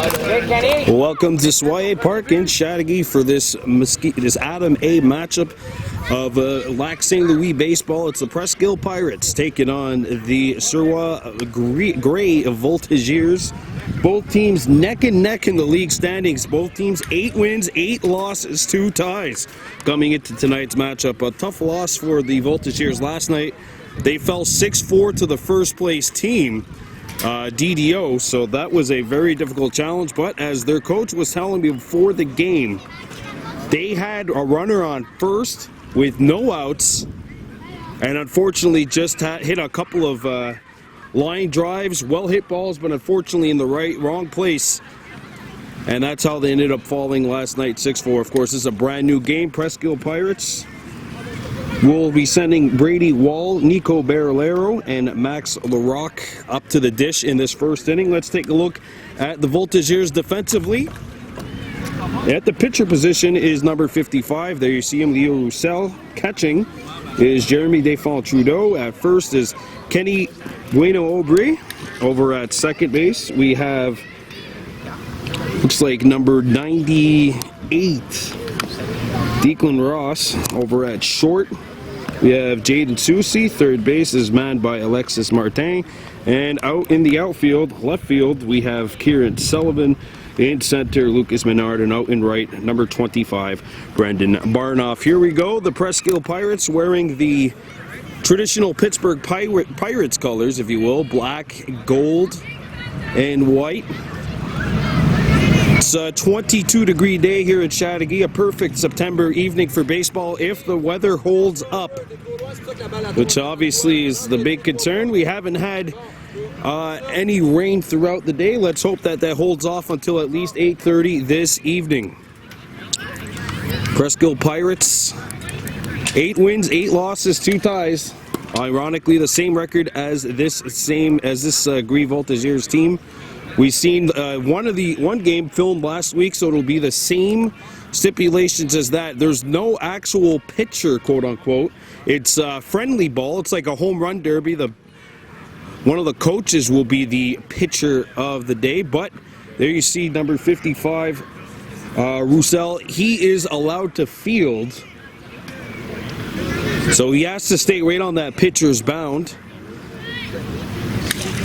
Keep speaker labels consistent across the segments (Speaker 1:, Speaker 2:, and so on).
Speaker 1: Welcome to Suroit Park in Chateauguay for this Adam A matchup of Lac St. Louis baseball. It's the Presqu'ile Pirates taking on the Suroit Gris Voltigeurs. Both teams neck and neck in the league standings. Both teams 8 wins, 8 losses, 2 ties. Coming into tonight's matchup, a tough loss for the Voltigeurs last night. They fell 6-4 to the first place team, DDO, so that was a very difficult challenge. But as their coach was telling me before the game, they had a runner on first with no outs, and unfortunately just hit a couple of line drives, well hit balls, but unfortunately in the wrong place, and that's how they ended up falling last night, 6-4. Of course, this is a brand new game. Presqu'ile Pirates will be sending Brady Wall, Nico Barillero, and Max Larocque up to the dish in this first inning. Let's take a look at the Voltigeurs defensively. At the pitcher position is number 55. There you see him, Leo Roussell. Catching is Jeremy Desfonds-Trudeau. At first is Kenny Bueno-Aubry. Over at second base, we have, looks like number 98, Deacon Ross. Over at short, we have Jaden Soucy. Third base is manned by Alexis Martin. And out in the outfield, left field, we have Kieran Sullivan. In center, Lucas Menard, and out in right, number 25, Brendan Barnoff. Here we go, the Presqu'ile Pirates wearing the traditional Pittsburgh Pirates colors, if you will, black, gold, and white. It's a 22-degree day here in Chateauguay, a perfect September evening for baseball if the weather holds up, which obviously is the big concern. We haven't had any rain throughout the day. Let's hope that holds off until at least 8:30 this evening. Presqu'ile Pirates, 8 wins, 8 losses, 2 ties. Ironically, the same record as this Gris Voltigeurs team. We've seen one game filmed last week, so it'll be the same stipulations as that. There's no actual pitcher, quote unquote. It's a friendly ball. It's like a home run derby. One of the coaches will be the pitcher of the day, but there you see number 55, Roussell. He is allowed to field, so he has to stay right on that pitcher's mound.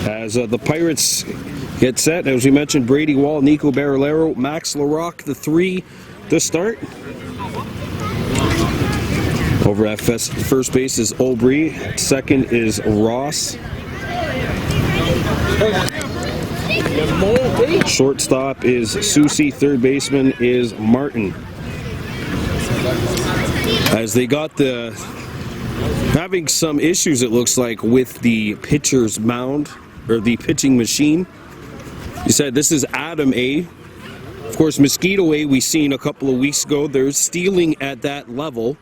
Speaker 1: As the Pirates get set, as we mentioned, Brady Wall, Nico Barillero, Max Larocque, the 3 to start. Over at first base is Aubry, second is Ross. Shortstop is Soucy, third baseman is Martin. As they got having some issues, it looks like, with the pitcher's mound, or the pitching machine. You said this is Adam A. Of course, Mosquito A we seen a couple of weeks ago. There's stealing at that level,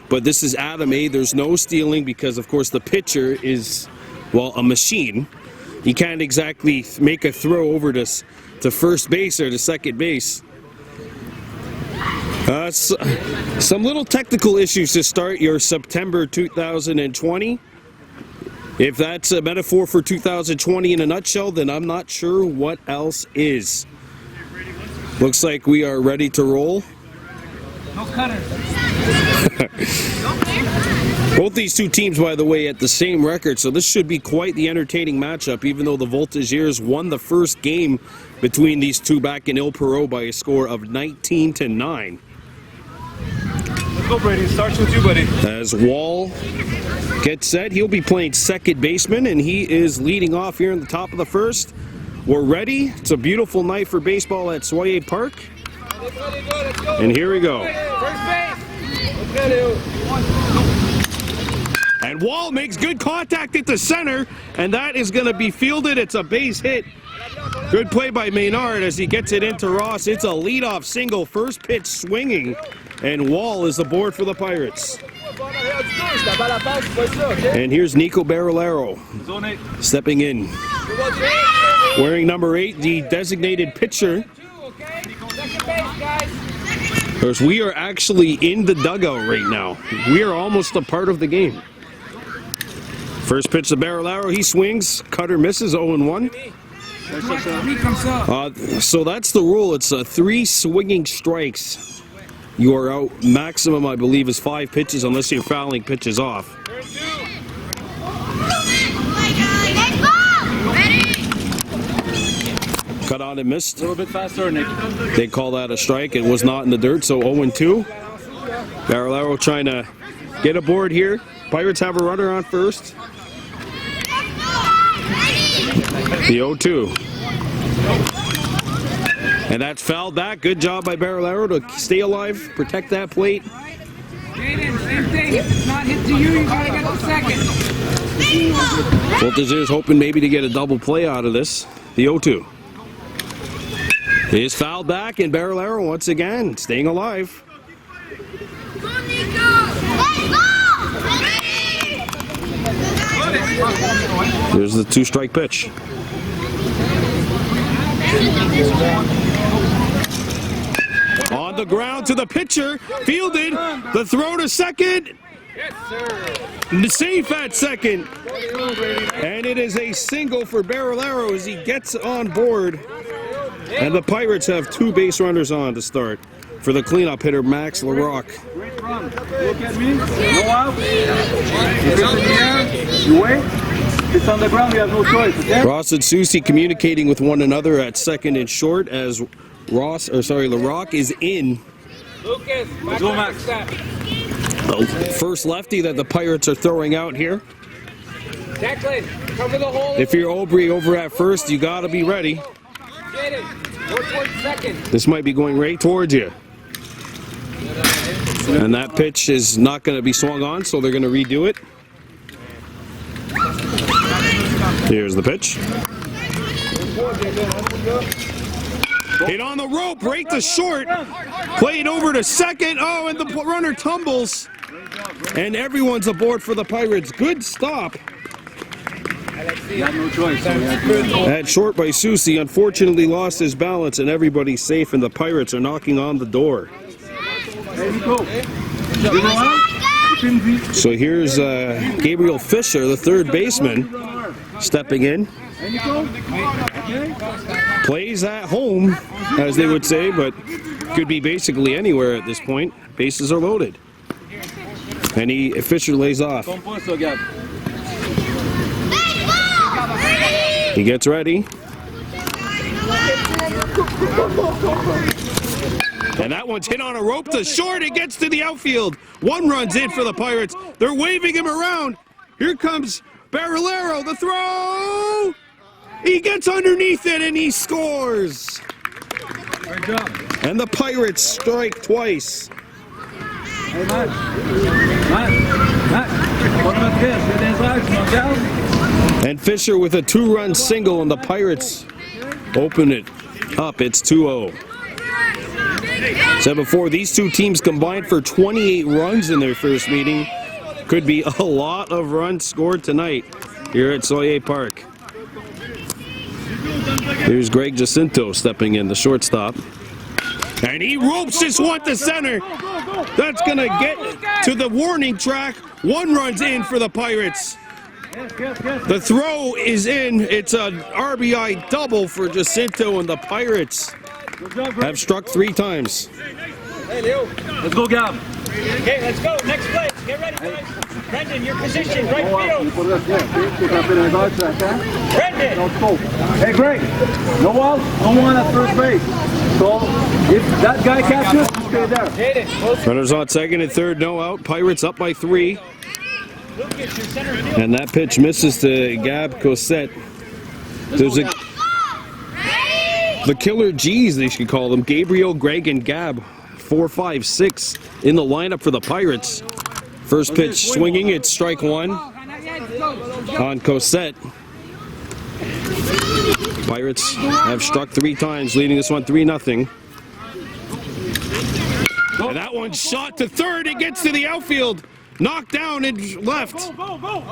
Speaker 1: but this is Adam A. There's no stealing because, of course, the pitcher is, well, a machine. He can't exactly make a throw over to first base or to second base. Some little technical issues to start your September 2020. If that's a metaphor for 2020 in a nutshell, then I'm not sure what else is. Looks like we are ready to roll.
Speaker 2: No cutter.
Speaker 1: Both these two teams, by the way, at the same record, so this should be quite the entertaining matchup, even though the Voltigeurs won the first game between these two back in Il-Perrot by a score of 19-9.
Speaker 2: Let's go, Brady. It starts with you, buddy.
Speaker 1: As Wall gets set, he'll be playing second baseman, and he is leading off here in the top of the first. We're ready. It's a beautiful night for baseball at Suroit Park. And here we go.
Speaker 2: First base.
Speaker 1: And Wall makes good contact at the center, and that is going to be fielded. It's a base hit. Good play by Maynard as he gets it into Ross. It's a leadoff single, first pitch swinging, and Wall is aboard for the Pirates. And here's Nico Barillero stepping in. Wearing number 8, the designated pitcher. Because we are actually in the dugout right now. We are almost a part of the game. First pitch to Barillero, he swings, cutter misses, 0-1. So that's the rule. It's 3 swinging strikes. You are out. Maximum, I believe, is 5 pitches unless you're fouling pitches off. Cut on and missed.
Speaker 2: A little bit faster, Nick.
Speaker 1: They call that a strike. It was not in the dirt, so 0-2. Barolero trying to get aboard here. Pirates have a runner on first. The 0-2. And that's fouled back. Good job by Barolero to stay alive, protect that plate.
Speaker 3: Same thing. If it's not hit to you, you gotta get the second.
Speaker 1: Voltigeurs hoping maybe to get a double play out of this. The 0-2. It is fouled back, and Barolero once again staying alive. Here's the 2-strike pitch. On the ground to the pitcher, fielded, the throw to second. Safe at second. And it is a single for Barolero as he gets on board. And the Pirates have 2 base runners on to start for the cleanup hitter, Max LaRocque.
Speaker 2: Great run. Look at me. Go out. It's in the air. You wait. It's on the ground. You have no choice. Okay?
Speaker 1: Ross and Susie communicating with one another at second and short as LaRocque is in.
Speaker 3: Lucas,
Speaker 2: Let's go, Max.
Speaker 1: The first lefty that the Pirates are throwing out here.
Speaker 3: Declan, cover the hole.
Speaker 1: If you're Aubry over at first, you gotta be ready.
Speaker 3: Get it. Go towards second.
Speaker 1: This might be going right towards you. And that pitch is not going to be swung on, so they're going to redo it. Here's the pitch. Hit on the rope, right to short. Played over to second. Oh, and the runner tumbles. And everyone's aboard for the Pirates. Good stop.
Speaker 2: You have no choice.
Speaker 1: At short by Susie, unfortunately lost his balance, and everybody's safe, and the Pirates are knocking on the door. So here's Gabriel Fisher, the third baseman, stepping in. Plays at home, as they would say, but could be basically anywhere at this point. Bases are loaded. And Fisher lays off. He gets ready. And that one's hit on a rope to short. It gets to the outfield. 1 run's in for the Pirates. They're waving him around. Here comes Barolero. The throw. He gets underneath it and he scores.
Speaker 2: Great job.
Speaker 1: And the Pirates strike twice.
Speaker 2: Hey, Matt.
Speaker 1: And Fisher with a 2-run single, and the Pirates open it up. It's 2-0. Said before, these 2 teams combined for 28 runs in their first meeting. Could be a lot of runs scored tonight here at Soye Park. Here's Greg Jacinto stepping in, the shortstop. And he ropes this one to center. That's going to get to the warning track. 1 run's in for the Pirates. The throw is in. It's an RBI double for Jacinto, and the Pirates have struck 3 times.
Speaker 3: Hey, Leo.
Speaker 2: Let's go, Gab.
Speaker 3: Okay, let's go. Next play. Get ready, guys. Brendan, your position, right field. Brendan.
Speaker 2: Hey, Greg. No out, no one at first base. So if that guy catches, stay there.
Speaker 3: Hit it.
Speaker 1: Runners on second and third, no out. Pirates up by 3.
Speaker 3: Lucas, your center field.
Speaker 1: And that pitch misses to Gab Cosette. There's the killer G's, they should call them. Gabriel, Greg, and Gab. 4, 5, 6 in the lineup for the Pirates. First pitch swinging, it's strike 1 on Cosette. Pirates have struck 3 times, leading this one 3-0. And that one's shot to third. It gets to the outfield. Knocked down and left.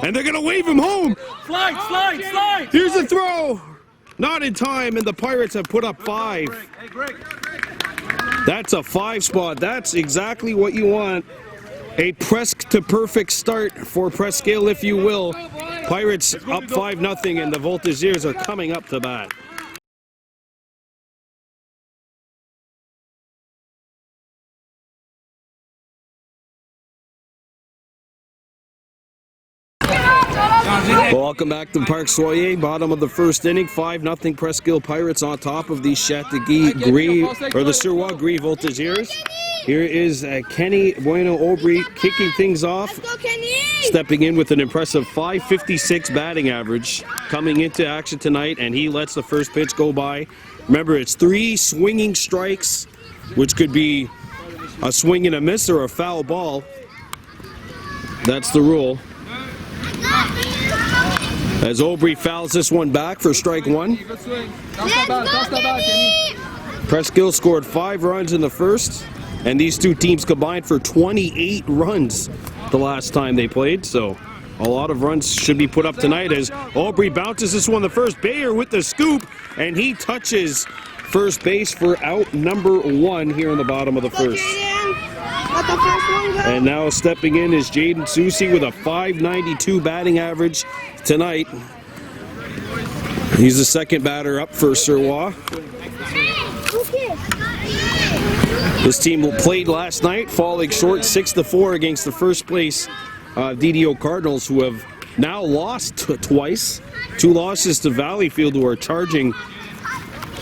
Speaker 1: And they're going to wave him home.
Speaker 2: Slide.
Speaker 1: Here's the throw. Not in time, and the Pirates have put up 5.
Speaker 2: Hey, Greg.
Speaker 1: That's a 5 spot. That's exactly what you want. A Presque to perfect start for Presqu'ile, if you will. Pirates up 5-0, and the Voltigeurs are coming up to bat. Welcome back to Parc Soyer, bottom of the first inning, 5-0 Presqu'ile Pirates on top of the Châteauguay Gris, or the Suroit Gris Voltigeurs. Here is Kenny Bueno-Aubry kicking things off, stepping in with an impressive .556 batting average, coming into action tonight, and he lets the first pitch go by. Remember, it's 3 swinging strikes, which could be a swing and a miss or a foul ball. That's the rule. As Aubry fouls this one back for strike 1. Presqu'ile scored 5 runs in the first, and these two teams combined for 28 runs the last time they played, so a lot of runs should be put up tonight as Aubry bounces this one the first. Bayer with the scoop, and he touches first base for out number 1 here in the bottom of the first. And now stepping in is Jaden Susi with a .592 batting average tonight. He's the second batter up for Suroit. This team played last night, falling short 6-4 against the first place DDO Cardinals, who have now lost twice. 2 losses to Valleyfield, who are charging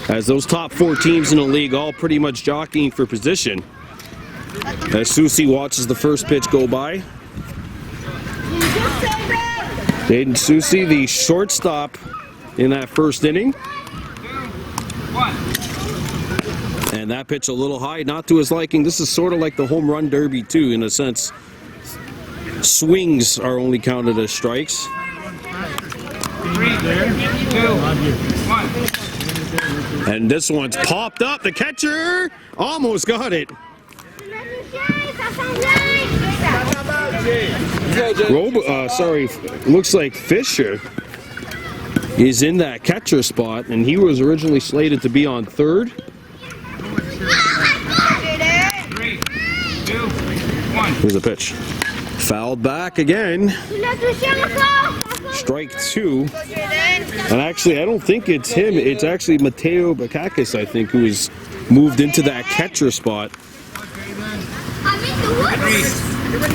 Speaker 1: as those top 4 teams in the league all pretty much jockeying for position. As Susi watches the first pitch go by. Jaden Susi, the shortstop in that first inning. And that pitch a little high, not to his liking. This is sort of like the home run derby too, in a sense. Swings are only counted as strikes.
Speaker 2: 3, 2, 1.
Speaker 1: And this one's popped up. The catcher almost got it. Looks like Fisher is in that catcher spot, and he was originally slated to be on third.
Speaker 2: 3, 2, 1.
Speaker 1: Here's a pitch. Fouled back again. Strike 2. And actually, I don't think it's him. It's actually Mateo Bakakis, I think, who is moved into that catcher spot.
Speaker 2: 3,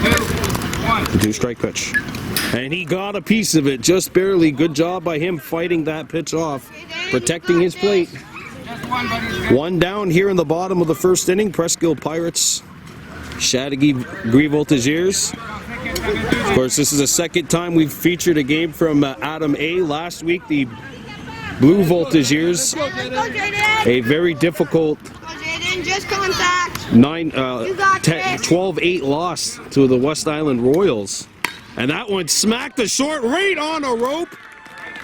Speaker 2: 2, 1.
Speaker 1: 2-strike pitch. And he got a piece of it, just barely. Good job by him fighting that pitch off, protecting his plate. 1 down here in the bottom of the first inning. Presqu'ile Pirates, Châteauguay Gris Voltigeurs. Of course, this is the second time we've featured a game from Adam A. Last week, the Blue Voltigeurs, a very difficult 12-8 loss to the West Island Royals. And that one smacked the short right on a rope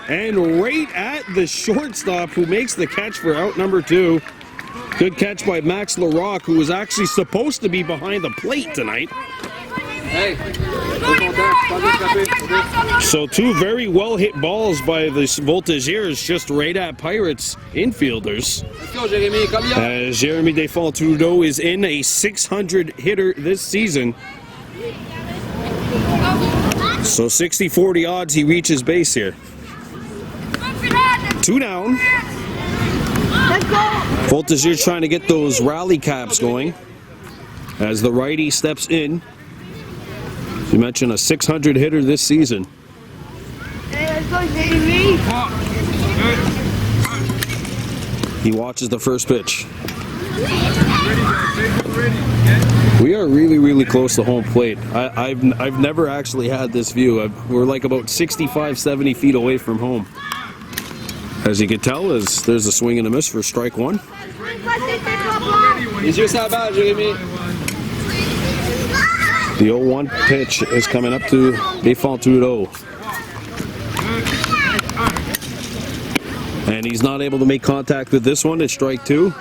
Speaker 1: and right at the shortstop, who makes the catch for out number 2. Good catch by Max Larocque, who was actually supposed to be behind the plate tonight. So 2 very well hit balls by the Voltigeurs, just right at Pirates infielders. As Jeremy Desfonds-Trudeau is in, a 600 hitter this season. So 60-40 odds he reaches base here. 2 down. Voltigeurs trying to get those rally caps going as the righty steps in. You mentioned a 600 hitter this season. He watches the first pitch. We are really, really close to home plate. I've never actually had this view. We're like about 65, 70 feet away from home. As you can tell, there's a swing and a miss for strike 1. The 0-1 pitch is coming up to Desfonds-Trudeau. And he's not able to make contact with this one. It's strike 2.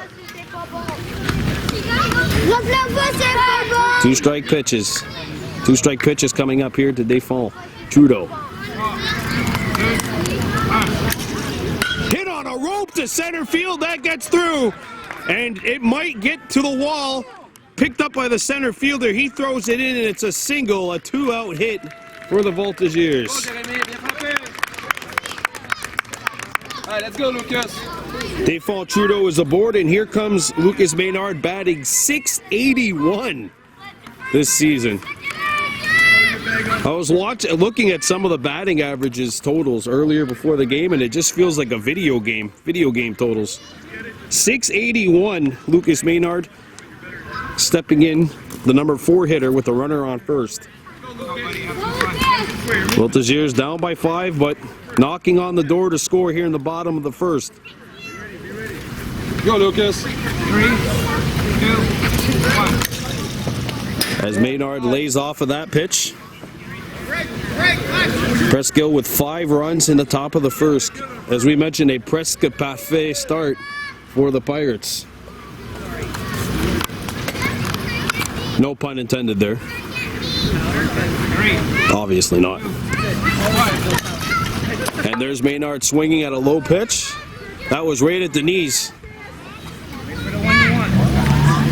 Speaker 1: 2-strike pitches. 2-strike pitches coming up here to Desfonds-Trudeau. Hit on a rope to center field. That gets through. And it might get to the wall. Picked up by the center fielder. He throws it in, and it's a single, a 2-out hit for the Voltigeurs.
Speaker 2: All right, let's go, Lucas.
Speaker 1: Desfonds-Trudeau is aboard, and here comes Lucas Maynard batting .681 this season. I was looking at some of the batting averages totals earlier before the game, and it just feels like a video game totals. 681, Lucas Maynard stepping in, the number 4 hitter with the runner on first. Voltigeurs down by 5, but knocking on the door to score here in the bottom of the first.
Speaker 2: Go, Lucas. 3, 2, 1.
Speaker 1: As Maynard lays off of that pitch. Presqu'ile with 5 runs in the top of the first. As we mentioned, a presque parfait start for the Pirates. No pun intended there. Obviously not. And there's Maynard swinging at a low pitch. That was right at the knees.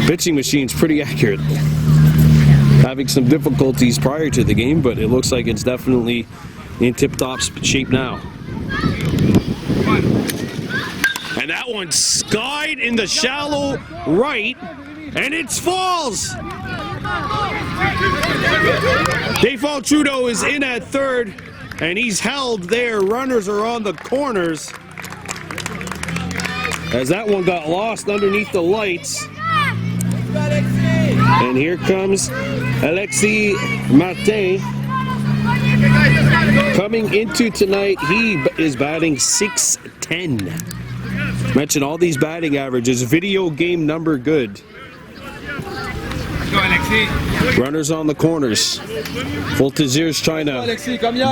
Speaker 1: Pitching machine's pretty accurate. Having some difficulties prior to the game, but it looks like it's definitely in tip-top shape now. And that one skied in the shallow right, and it falls! Default Trudeau is in at third, and he's held there. Runners are on the corners. As that one got lost underneath the lights. And here comes Alexis Martin. Coming into tonight, he is batting .610. Mention all these batting averages, video game number good. Runners on the corners. Voltigeurs trying to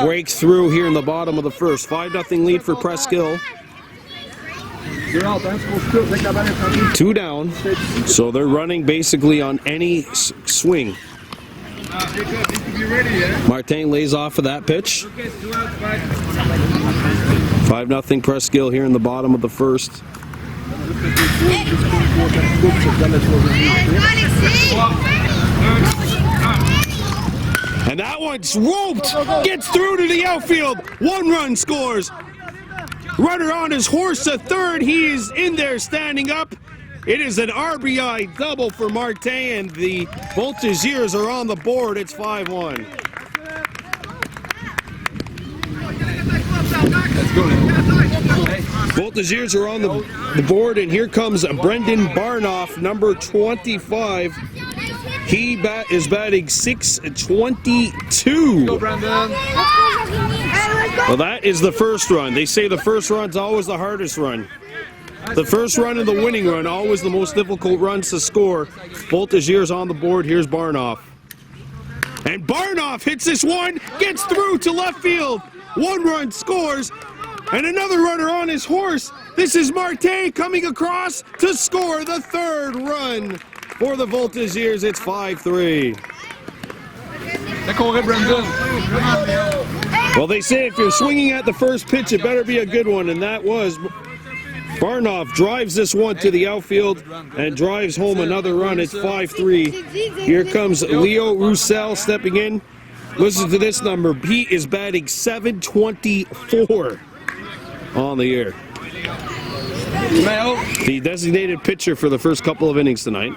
Speaker 1: break through here in the bottom of the first. 5-0 lead for Presqu'ile. 2 down, so they're running basically on any swing. Martin lays off of that pitch. 5-0 Presqu'ile here in the bottom of the first. And that one's roped, gets through to the outfield. 1 run scores. Runner on his horse to third. He is in there standing up. It is an RBI double for Martin, and the Voltigeurs are on the board. It's 5-1. Voltigeurs are on the board, and here comes Brendan Barnoff, number 25. He is batting .622.
Speaker 2: Go, Brandon.
Speaker 1: Well, that is the first run. They say the first run's always the hardest run. The first run and the winning run, always the most difficult runs to score. Voltigeurs on the board. Here's Barnoff. And Barnoff hits this one, gets through to left field. 1 run scores, and another runner on his horse. This is Martin coming across to score the 3rd run for the Voltigeurs. It's 5-3. Well, they say if you're swinging at the first pitch, it better be a good one, and that was. Barnoff drives this one to the outfield and drives home another run. It's 5-3. Here comes Leo Roussell stepping in. Listen to this number. He is batting .724 on the year. The designated pitcher for the first couple of innings tonight.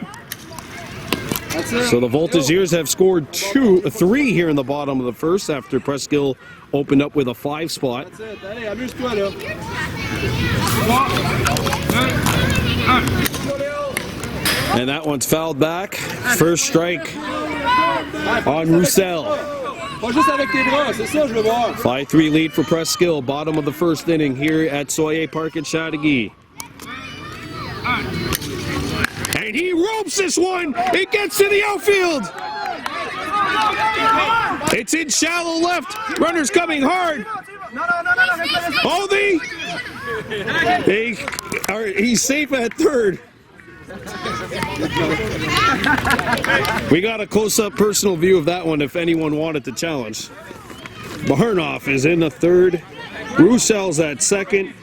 Speaker 1: So the Voltigeurs have scored 3 here in the bottom of the first after Presqu'ile opened up with a 5 spot. And that one's fouled back. First strike on Roussell. 5-3 lead for Presqu'ile, bottom of the first inning here at Suroit Park in Chateauguay. And he ropes this one. It gets to the outfield. It's in shallow left. Runner's coming hard. Oh, he's safe at third. We got a close-up personal view of that one if anyone wanted to challenge. Barnoff is in the third. Roussell's at second.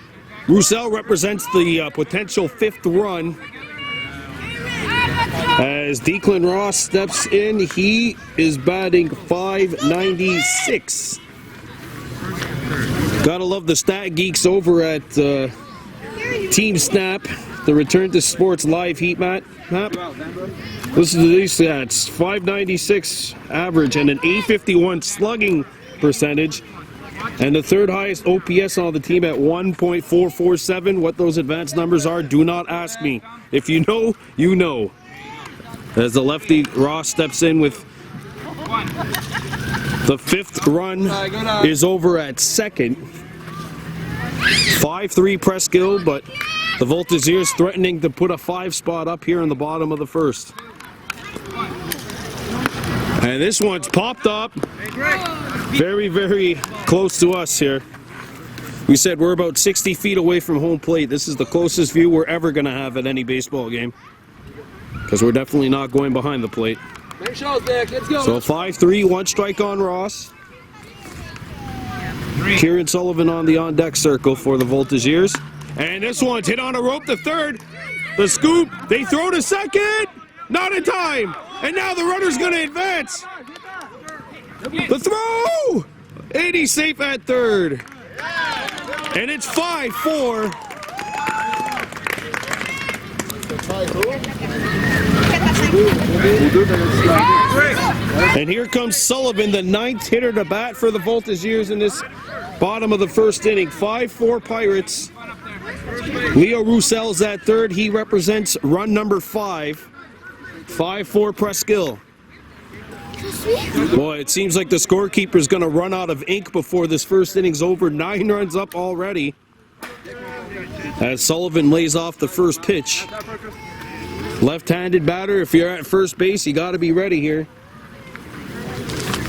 Speaker 1: Roussell represents the potential 5th run. As Deacon Ross steps in, he is batting .596. Gotta love the stat geeks over at Team Snap. the Return to Sports live heat map. Listen to these stats: 596 average and an 851 slugging percentage, and the third highest OPS on the team at 1.447. What those advanced numbers are, do not ask me. If you know, you know. As the lefty Ross steps in with the 5th run is over at second. 5-3 Presqu'ile, but the Voltigeurs threatening to put a 5 spot up here in the bottom of the first. And this one's popped up very, very close to us here. We said we're about 60 feet away from home plate. This is the closest view we're ever going to have at any baseball game, because we're definitely not going behind the plate. So 5-3, 1 strike on Ross. Kieran Sullivan on the on-deck circle for the Voltigeurs. And this one's hit on a rope to third. The scoop, they throw to second. Not in time. And now the runner's going to advance. The throw! 80 safe at third. And it's 5-4. And here comes Sullivan, the 9th hitter to bat for the Voltigeurs in this bottom of the first inning. 5-4 Pirates. Leo Roussell's at third. He represents run number 5. 5-4 Presqu'ile. Boy, it seems like the scorekeeper's going to run out of ink before this first inning's over. 9 runs up already, as Sullivan lays off the first pitch. Left-handed batter, if you're at first base, you got to be ready here.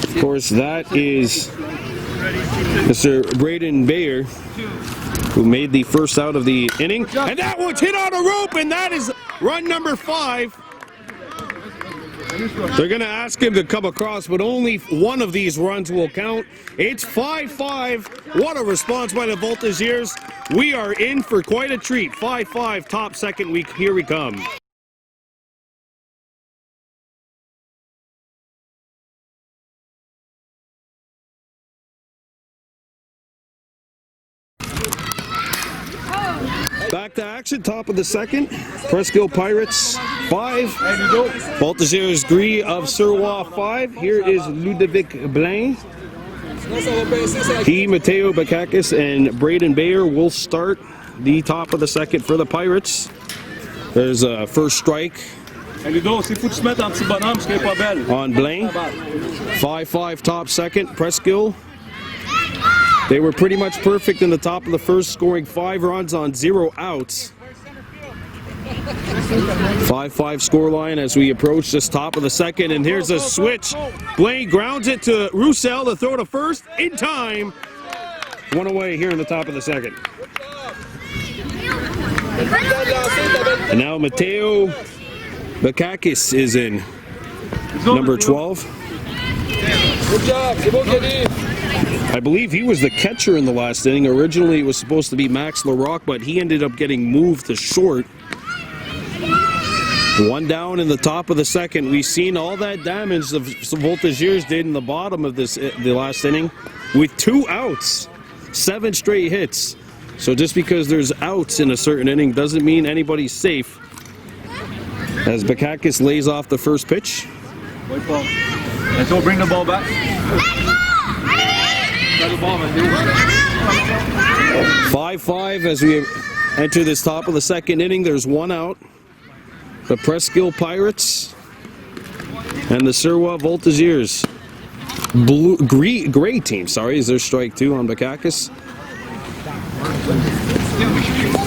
Speaker 1: Of course, that is Mr. Braden Bayer, who made the first out of the inning. And that one's hit on a rope, and that is run number 5. They're going to ask him to come across, but only one of these runs will count. It's 5-5. What a response by the Voltigeurs. We are in for quite a treat. 5-5, top second week. Here we come. Back to action, top of the second. Presqu'ile Pirates 5. Voltigeurs Gris of Suroit 5. Here is Ludovic Blain. He, Mateo Bakakis, and Braden Bayer will start the top of the second for the Pirates. There's a first strike on Blain. 5-5 top second. Presqu'ile, they were pretty much perfect in the top of the first, scoring 5 runs on 0 outs. 5-5 scoreline as we approach this top of the second, and here's a switch. Blaine grounds it to Roussell to throw to first in time. 1 away here in the top of the second. And now Mateo Bakakis is in, number 12. I believe he was the catcher in the last inning. Originally it was supposed to be Max Larocque, but he ended up getting moved to short. 1 down in the top of the second. We've seen all that damage the Voltigeurs did in the bottom of the last inning with 2 outs, 7 straight hits. So just because there's outs in a certain inning doesn't mean anybody's safe. As Bakakis lays off the first pitch.
Speaker 2: Wait, Paul. And so bring the ball back.
Speaker 1: 5-5 as we enter this top of the second inning. There's 1 out. The Presqu'ile Pirates and the Suroit Voltigeurs. Gray team, sorry, is their strike 2 on Bakakis.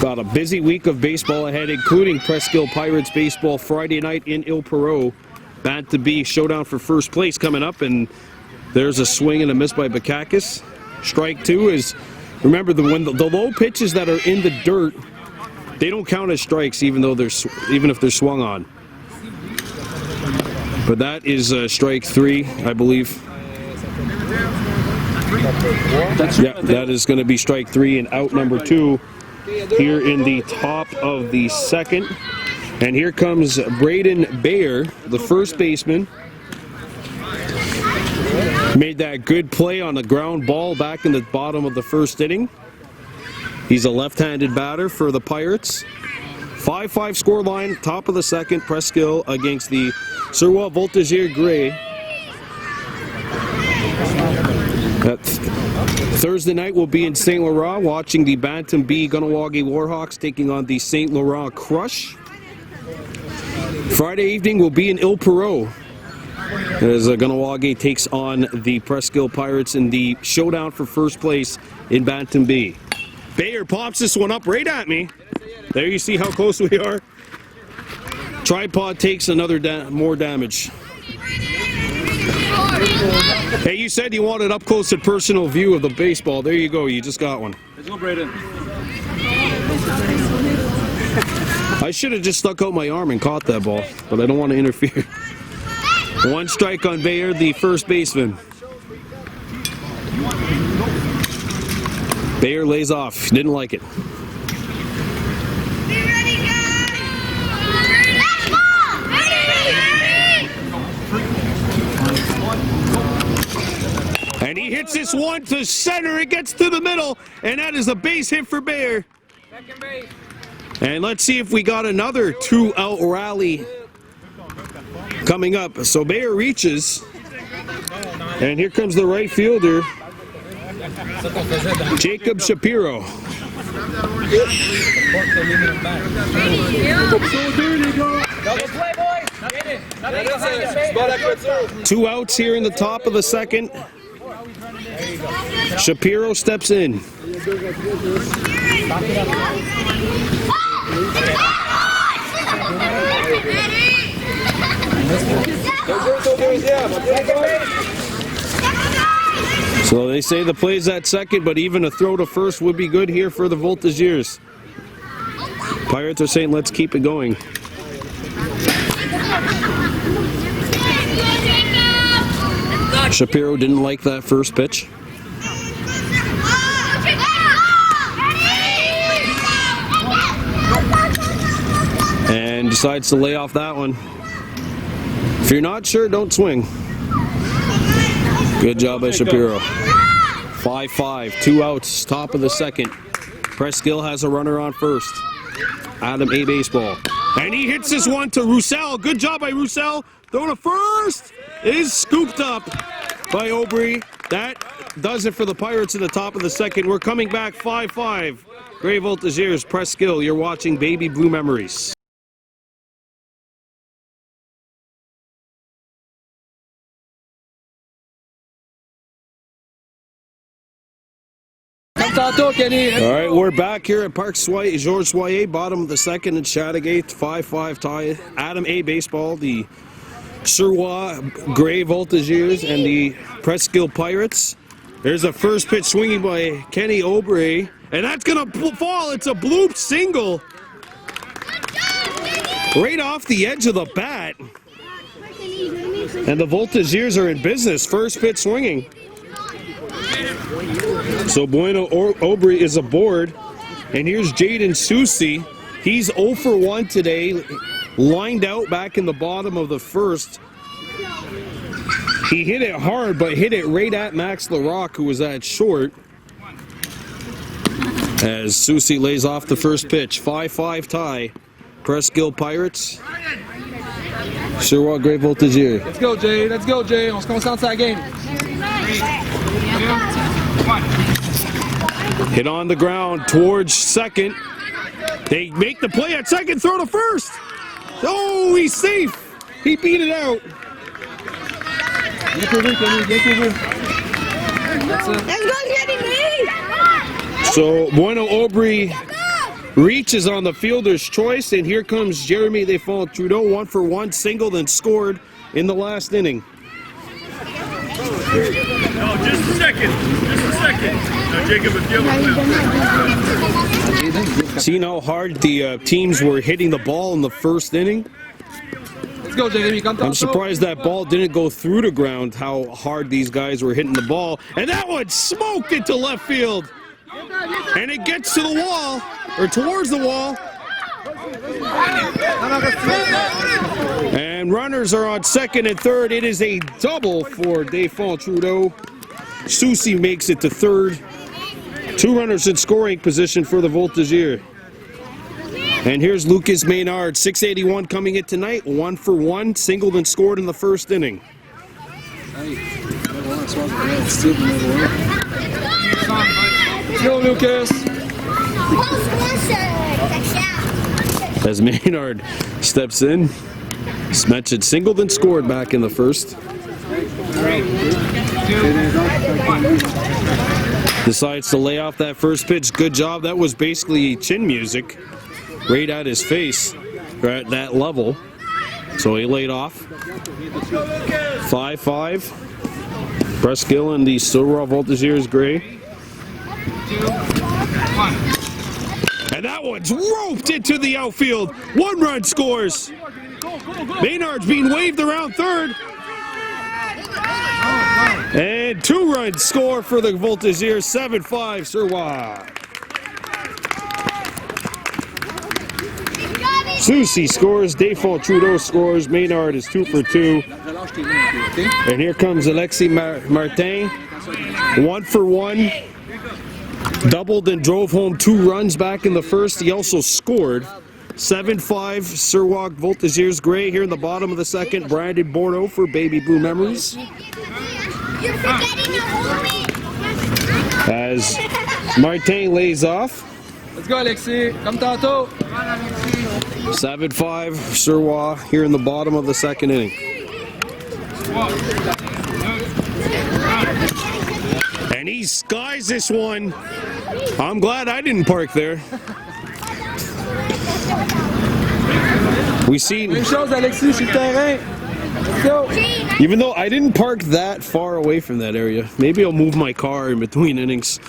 Speaker 1: Got a busy week of baseball ahead, including Presqu'ile Pirates baseball Friday night in Il-Perot. Bad to be showdown for first place coming up, and there's a swing and a miss by Bakakis. Strike 2 is, remember, when the low pitches that are in the dirt, they don't count as strikes, even if they're swung on. But that is strike 3, I believe. Yeah, that is going to be strike 3 and out number 2 here in the top of the second. And here comes Braden Bayer, the first baseman. Made that good play on a ground ball back in the bottom of the first inning. He's a left-handed batter for the Pirates. 5-5 scoreline, top of the second, Presqu'ile against the Suroit Voltigeurs Gris. Thursday night we'll be in St. Laurent watching the Bantam B Kahnawake Warhawks taking on the St. Laurent Crush. Friday evening we'll be in Ile Perrot as Kahnawake takes on the Presqu'ile Pirates in the showdown for first place in Bantam B. Bayer pops this one up right at me. There you see how close we are. Tripod takes another more damage. Hey, you said you wanted up close and personal view of the baseball. There you go. You just got one.
Speaker 2: Let's go, Braden.
Speaker 1: I should have just stuck out my arm and caught that ball, but I don't want to interfere. One strike on Bayer, the first baseman. Bayer lays off. Didn't like it. And he hits this one to center. It gets to the middle, and that is a base hit for Bayer.
Speaker 3: Second base.
Speaker 1: And let's see if we got another 2-out rally coming up. So Bayer reaches, and here comes the right fielder, Jacob Shapiro.
Speaker 3: Double play, boys. Get it. Nothing behind it.
Speaker 1: 2 outs here in the top of the second. Shapiro steps in. So they say the play's at second, but even a throw to first would be good here for the Voltigeurs. Pirates are saying, let's keep it going. Shapiro didn't like that first pitch. And decides to lay off that one. If you're not sure, don't swing. Good job by Shapiro. 5-5, 2 outs, top of the second. Presqu'ile has a runner on first. Adam A. baseball. And he hits this one to Roussell. Good job by Roussell. Throw to first. Is scooped up by Aubry. That does it for the Pirates in the top of the second. We're coming back 5-5. Gris Voltigeurs, Presqu'ile. You're watching Baby Blue Memories.
Speaker 2: All
Speaker 1: right, we're back here at Parc Georges Soyer, bottom of the second in Chateauguay, 5-5 tie. Adam A. baseball, the Suroit Gris Voltigeurs and the Presqu'ile Pirates. There's a first pitch swinging by Kenny Aubry, and that's going to fall. It's a bloop single. Right off the edge of the bat. And the Voltigeurs are in business. First pitch swinging. So Bueno Aubry is aboard, and here's Jaden Susi. He's 0 for 1 today, lined out back in the bottom of the first. He hit it hard, but hit it right at Max Larocque, who was at short. As Susi lays off the first pitch, 5-5 tie. Presqu'ile Pirates, Suroit Gris Voltigeurs.
Speaker 2: Let's go, Jay. Let's go, Jay. On se concentre sur la game.
Speaker 1: Hit on the ground towards second. They make the play at second, throw to first. Oh, he's safe. He beat it out. So Bueno Aubry reaches on the fielder's choice, and here comes Jeremy Desfonds-Trudeau, 1 for 1, singled and scored in the last inning.
Speaker 4: No, just a second. Just a second. No, Jacob, if you have
Speaker 1: Seeing how hard the teams were hitting the ball in the first inning.
Speaker 2: Let's go, Jay.
Speaker 1: I'm surprised that ball didn't go through the ground, how hard these guys were hitting the ball. And that one smoked into left field. And it gets to the wall, or towards the wall. And runners are on second and third. It is a double for Desfonds-Trudeau. Susi makes it to third. 2 runners in scoring position for the Voltigeurs. And here's Lucas Maynard, 681 coming in tonight, 1 for 1, singled and scored in the first inning.
Speaker 2: Go, Lucas.
Speaker 1: As Maynard steps in, Smetched singled and scored back in the first. Decides to lay off that first pitch. Good job. That was basically chin music right at his face, or at that level. So he laid off. 5-5. Presqu'ile and the Suroit Voltigeurs Gris. And that one's roped into the outfield. 1 run scores. Maynard's being waved around third. And 2 runs score for the Voltigeurs. 7-5 Suroit. Susie scores, Default Trudeau scores, Maynard is 2 for 2. And here comes Alexis Martin, 1 for 1. Doubled and drove home 2 runs back in the first. He also scored. 7-5 Suroit Voltigeurs Gris here in the bottom of the second. Brandon Bordeaux for Baby Blue Memories. As Martin lays off.
Speaker 2: Let's go, Alexis. Comme tantôt.
Speaker 1: 7-5 Suroit here in the bottom of the second inning. And he skies this one. I'm glad I didn't park there. We see.
Speaker 2: Même chose, Alexis, sur le terrain. Let's go.
Speaker 1: Even though I didn't park that far away from that area, maybe I'll move my car in between innings.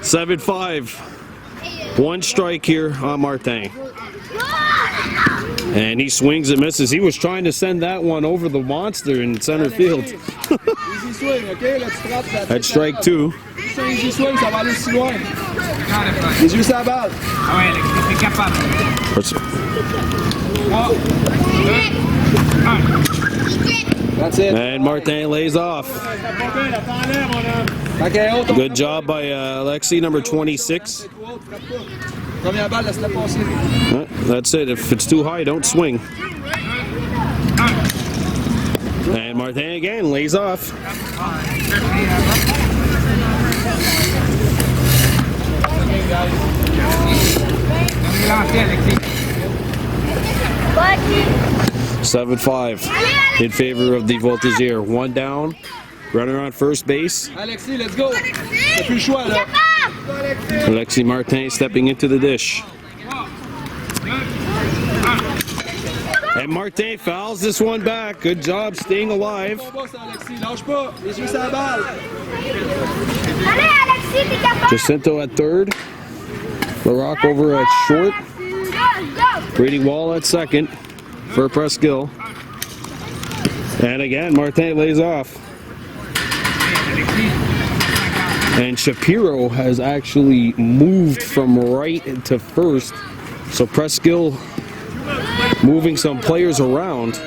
Speaker 1: 7-5. 1 strike here on Martin. And he swings and misses. He was trying to send that one over the monster in center field.
Speaker 2: Easy swing, okay? Let's drop that.
Speaker 1: That's strike 2.
Speaker 2: Easy swing, ça va aller aussi loin. Les yeux sur la balle.
Speaker 3: Ah ouais, Alexis, t'es capable.
Speaker 2: That's it.
Speaker 1: And Martin lays off. Good job by Alexis, number 26.
Speaker 2: Première balle, laisse-la passer.
Speaker 1: That's it. If it's too high, don't swing. And Martin again lays off.
Speaker 3: Alexis.
Speaker 1: 7-5 in favor of the Voltigeurs. 1 down. Runner on first base.
Speaker 2: Alexis, let's go. T'as plus le choix, là.
Speaker 1: Alexis Martin stepping into the dish. And Martin fouls this one back. Good job staying alive.
Speaker 2: Alexis, lâche pas. Les yeux sur la balle.
Speaker 1: Jacinto at third. LaRock over at short. Brady Wall at second for Presqu'ile. And again, Martin lays off. And Shapiro has actually moved from right to first. So Presqu'ile moving some players around.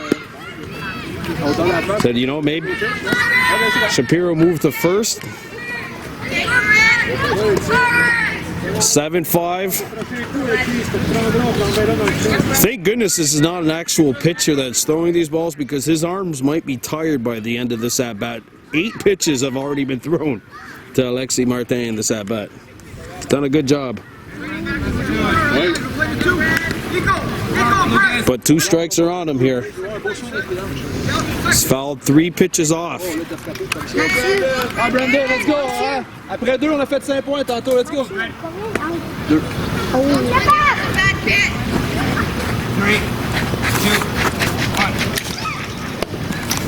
Speaker 1: Said, you know, maybe Shapiro moved to first. 7-5. Thank goodness this is not an actual pitcher that's throwing these balls, because his arms might be tired by the end of this at-bat. 8 pitches have already been thrown to Alexis Martin in this at-bat. He's done a good job. But 2 strikes are on him here. He's fouled 3 pitches off.
Speaker 2: Ah, Brandon, let's go. Hein? Après 2, on a fait 5 points tantôt. Let's go. 2.
Speaker 3: 3, 2,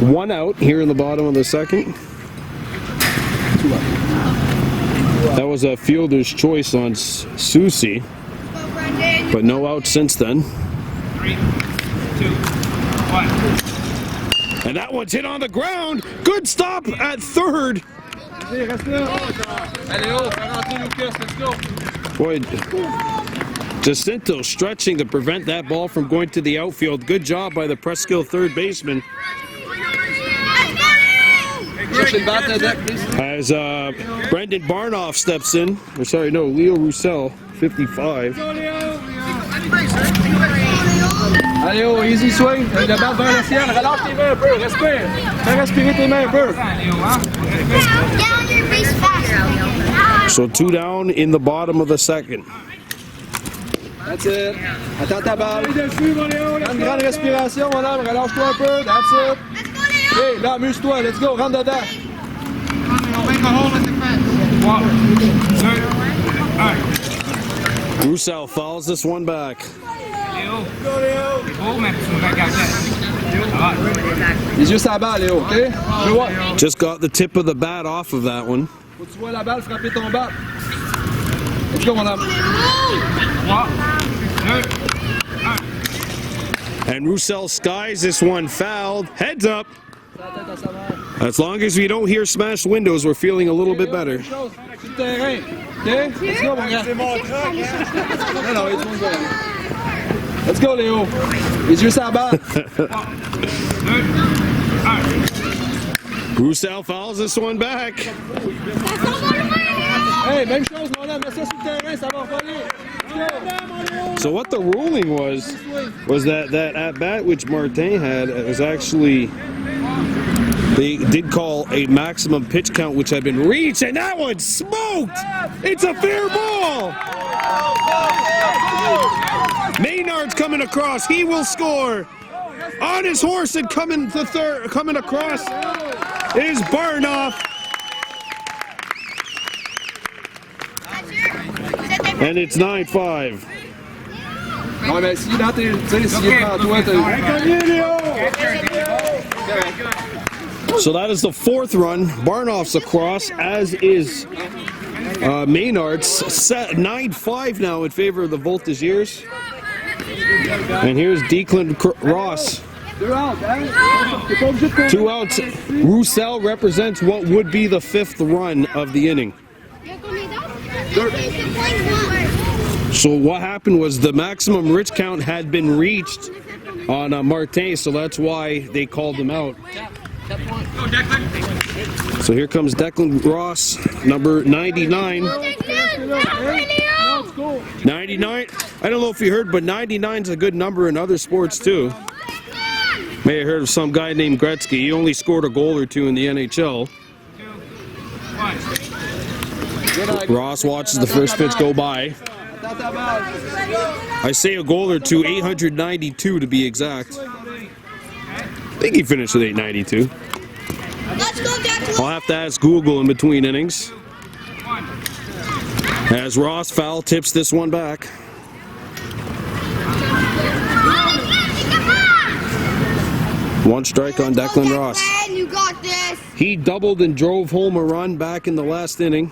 Speaker 3: 1.
Speaker 1: 1 out here in the bottom of the second. That was a fielder's choice on Susie, but no out since then.
Speaker 3: 3, 2, 1.
Speaker 1: And that one's hit on the ground. Good stop at third.
Speaker 2: Reste là. Allez, oh, fais rentrer Lucas. Let's go.
Speaker 1: Boy, Jacinto stretching to prevent that ball from going to the outfield. Good job by the Presqu'ile third baseman. As Brendan Barnoff steps in. Or sorry, no, Leo Roussell, 55.
Speaker 2: Allez, oh, easy swing. Le balle vers le ciel. Relâche tes mains un peu. Respire. Fais respirer tes mains un peu.
Speaker 1: So 2 down in the bottom of the second.
Speaker 2: That's it. Attends ta balle. Prends une grande respiration, mon homme. Relâche-toi un peu. That's it. Hey, là, amuse-toi. Let's go. Rentre dedans.
Speaker 1: Roussell fouls this one back.
Speaker 2: Les yeux sur la balle, Léo, OK? Je vois.
Speaker 1: Just got the tip of the bat off of that one.
Speaker 2: Faut que tu vois la balle frapper ton bat. Let's go, mon homme.
Speaker 1: And Roussell skies this one fouled. Heads up. As long as we don't hear smashed windows, we're feeling a little bit better.
Speaker 2: Sur le terrain. OK? Let's go, mon gars. Non, non, it's one goal. Let's go, Léo. Les yeux sur la balle.
Speaker 1: Roussell fouls this one back.
Speaker 2: Hey, même chose, mon homme. Mets ça sur le terrain, ça va voler.
Speaker 1: So what the ruling was that at bat which Martin had was actually, they did call a maximum pitch count which had been reached, and that one smoked. It's a fair ball. Maynard's coming across. He will score. On his horse and coming across is Barnoff. And it's 9-5.
Speaker 2: Non, mais si dans tes. Tu sais, s'il est devant toi, t'as.
Speaker 1: So that is the 4th run. Barnoff's across, as is Maynard's. Set 9-5 now in favor of the Voltigeurs. And here's Deacon Ross.
Speaker 2: 2
Speaker 1: outs. Roussell represents what would be the 5th run of the inning. So what happened was the maximum pitch count had been reached on Martin, so that's why they called him out. So here comes Declan Ross, number 99. 99, I don't know if you heard, but 99 is a good number in other sports too. May have heard of some guy named Gretzky. He only scored a goal or 2 in the NHL. Ross watches the first pitch go by. I say a goal or 2, 892 to be exact. I think he finished with 892. I'll have to ask Google in between innings. As Ross foul tips this one back. One strike on Declan Ross.
Speaker 3: You got this.
Speaker 1: He doubled and drove home a run back in the last inning.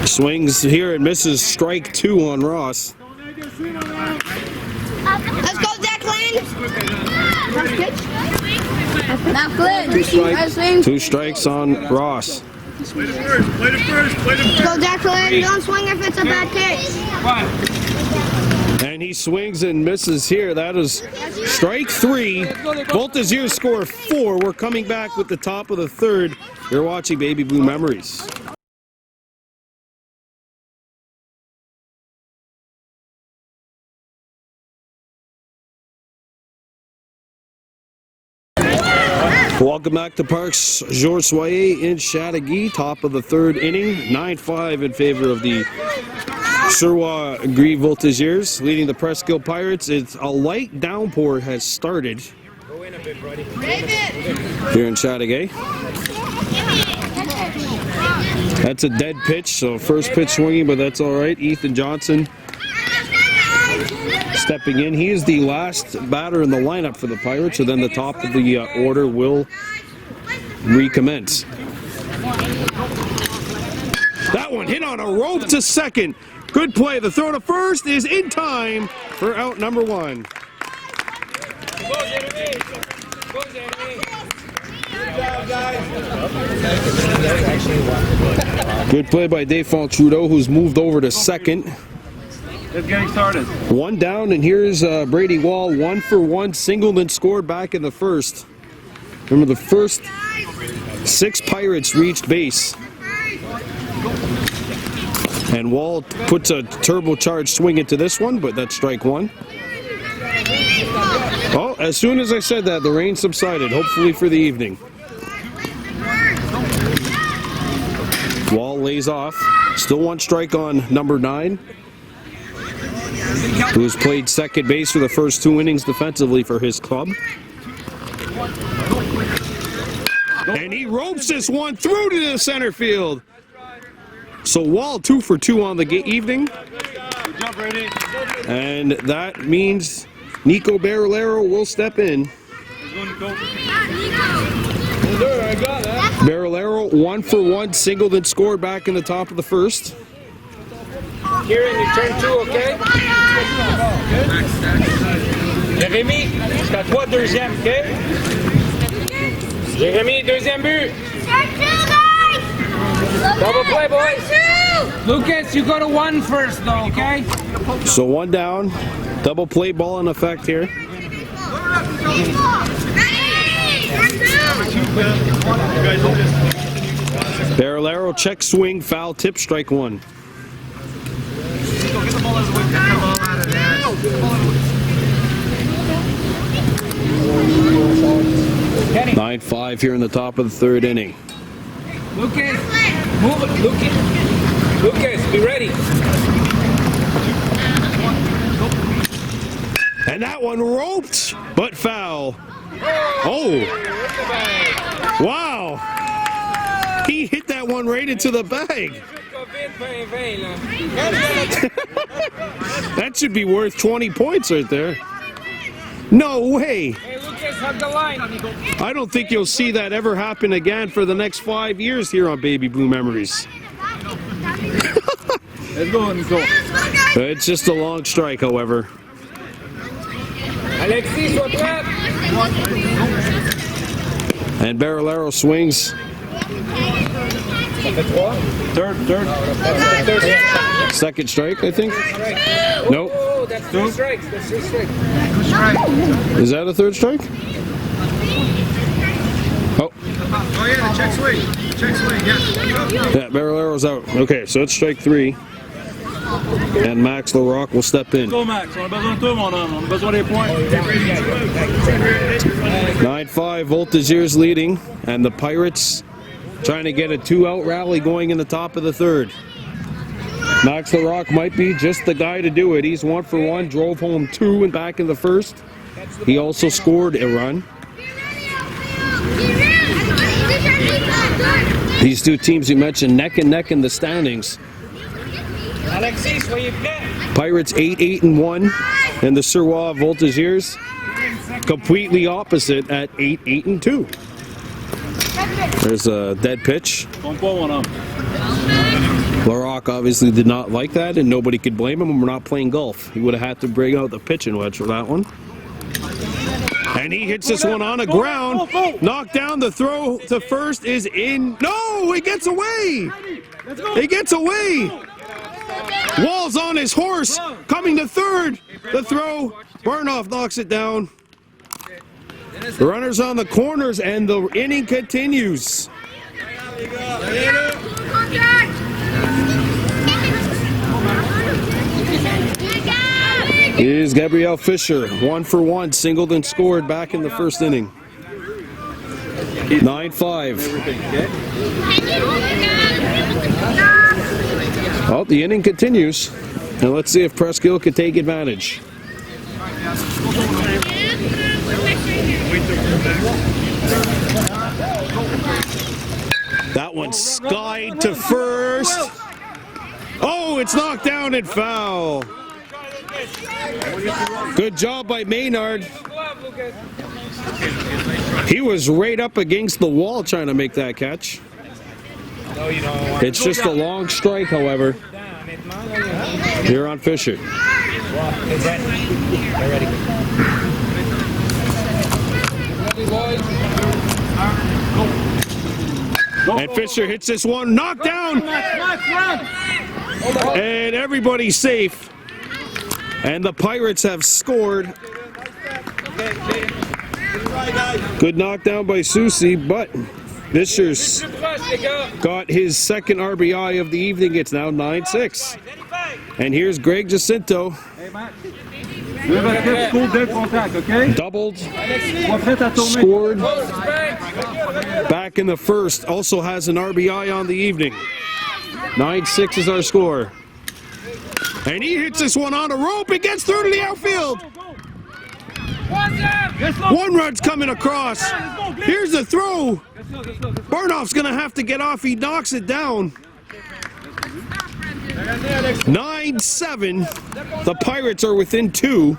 Speaker 1: Swings here and misses strike 2 on Ross.
Speaker 3: Let's go, Declan. Declan.
Speaker 1: 2 strikes on Ross.
Speaker 4: Play it first. Play it first. Play it first.
Speaker 3: Go, Declan. Don't swing if it's a bad pitch.
Speaker 1: And he swings and misses here. That is strike 3. Voltigeurs score 4. We're coming back with the top of the 3rd. You're watching Baby Blue Memories. Welcome back to Parks Suroit in Chateauguay. Top of the 3rd inning. 9-5 in favor of the Suroit Gris Voltigeurs, leading the Presqu'ile Pirates. It's a light downpour has started here in Chateauguay. That's a dead pitch, so first pitch swinging, but that's all right. Easton Johnson stepping in. He is the last batter in the lineup for the Pirates, so then the top of the order will recommence. That one hit on a rope to second. Good play. The throw to first is in time for out number 1. Good play by Deacon Trudeau, who's moved over to second.
Speaker 2: Just getting started.
Speaker 1: 1 down, and here's Brady Wall, 1-for-1, singled and scored back in the first. Remember, the first 6 Pirates reached base. And Wall puts a turbocharged swing into this one, but that's strike one. Oh, as soon as I said that, the rain subsided, hopefully for the evening. Wall lays off. Still one strike on number 9, who's played second base for the first 2 innings defensively for his club. And he ropes this one through to the center field. So Wall 2 for 2 on the evening. And that means Nico Barillero will step in. Barillero 1 for 1, singled and scored back in the top of the first.
Speaker 3: Kieran, you turn 2, okay? Jérémy, c'est à toi, deuxième, ok? Jérémy, deuxième but. Double play, boys. Lucas, you go to 1 first, though, okay?
Speaker 1: So 1 down. Double play ball in effect here. Barillero check swing, foul tip, strike 1.
Speaker 3: Kenny.
Speaker 1: 9-5 here in the top of the 3rd inning.
Speaker 3: Lucas, move it, Lucas. Lucas, be ready.
Speaker 1: And that one roped, but foul. Oh! Wow! He hit that one right into the bag. That should be worth 20 points right there. No way!
Speaker 3: Hey, Lucas, hug the line.
Speaker 1: I don't think you'll see that ever happen again for the next 5 years here on Baby Blue Memories.
Speaker 2: Let's go, Nico.
Speaker 1: It's just a long strike, however.
Speaker 3: Alexis, sois prêt.
Speaker 1: And Barillero swings.
Speaker 3: Ça fait 3.
Speaker 2: Third.
Speaker 1: Second strike, I think. Nope.
Speaker 3: Oh, that's 3 strikes. That's 3 strikes.
Speaker 1: Is that a 3rd strike? Oh.
Speaker 2: Oh yeah, the check swing. Check swing, yeah.
Speaker 1: Yeah, Barilero's out. Okay, so it's strike 3. And Max LaRocque will step in.
Speaker 2: Go, Max. On a besoin de toi, mon homme. On a besoin des points.
Speaker 1: 9-5, Voltigeurs leading. And the Pirates trying to get a 2-out rally going in the top of the 3rd. Max LaRocque might be just the guy to do it. He's 1 for 1, drove home 2 and back in the 1st. He also scored a run. These 2 teams you mentioned neck and neck in the standings.
Speaker 3: Alexis, soyez prêt.
Speaker 1: Pirates 8-1, and the Suroit Voltigeurs completely opposite at 8-2. There's a dead pitch. LaRocque obviously did not like that, and nobody could blame him. We're not playing golf. He would have had to bring out the pitching wedge for that one. And he hits this one on the ground. Knocked down, the throw to first is in. No, he gets away. He gets away. Wall's on his horse, coming to 3rd. The throw, Barnoff knocks it down. The runner's on the corners, and the inning continues. Here's Gabriel Fisher, 1 for 1, singled and scored back in the 1st inning. 9-5. Well, the inning continues, and let's see if Presqu'ile can take advantage. That one skied to first. Oh, it's knocked down and foul. Good job by Maynard. He was right up against the wall trying to make that catch. It's just a long strike, however. Here on Fisher. And Fisher hits this one, knocked down. And everybody's safe. And the Pirates have scored. Good knockdown by Susie, but Fisher's got his second RBI of the evening. It's now 9-6. And here's Greg Jacinto. Doubled, scored back in the first, also has an RBI on the evening. 9-6 is our score. And he hits this one on a rope. It gets through to the outfield. One run's coming across. Here's the throw. Barnoff's going to have to get off. He knocks it down. 9-7. The Pirates are within 2.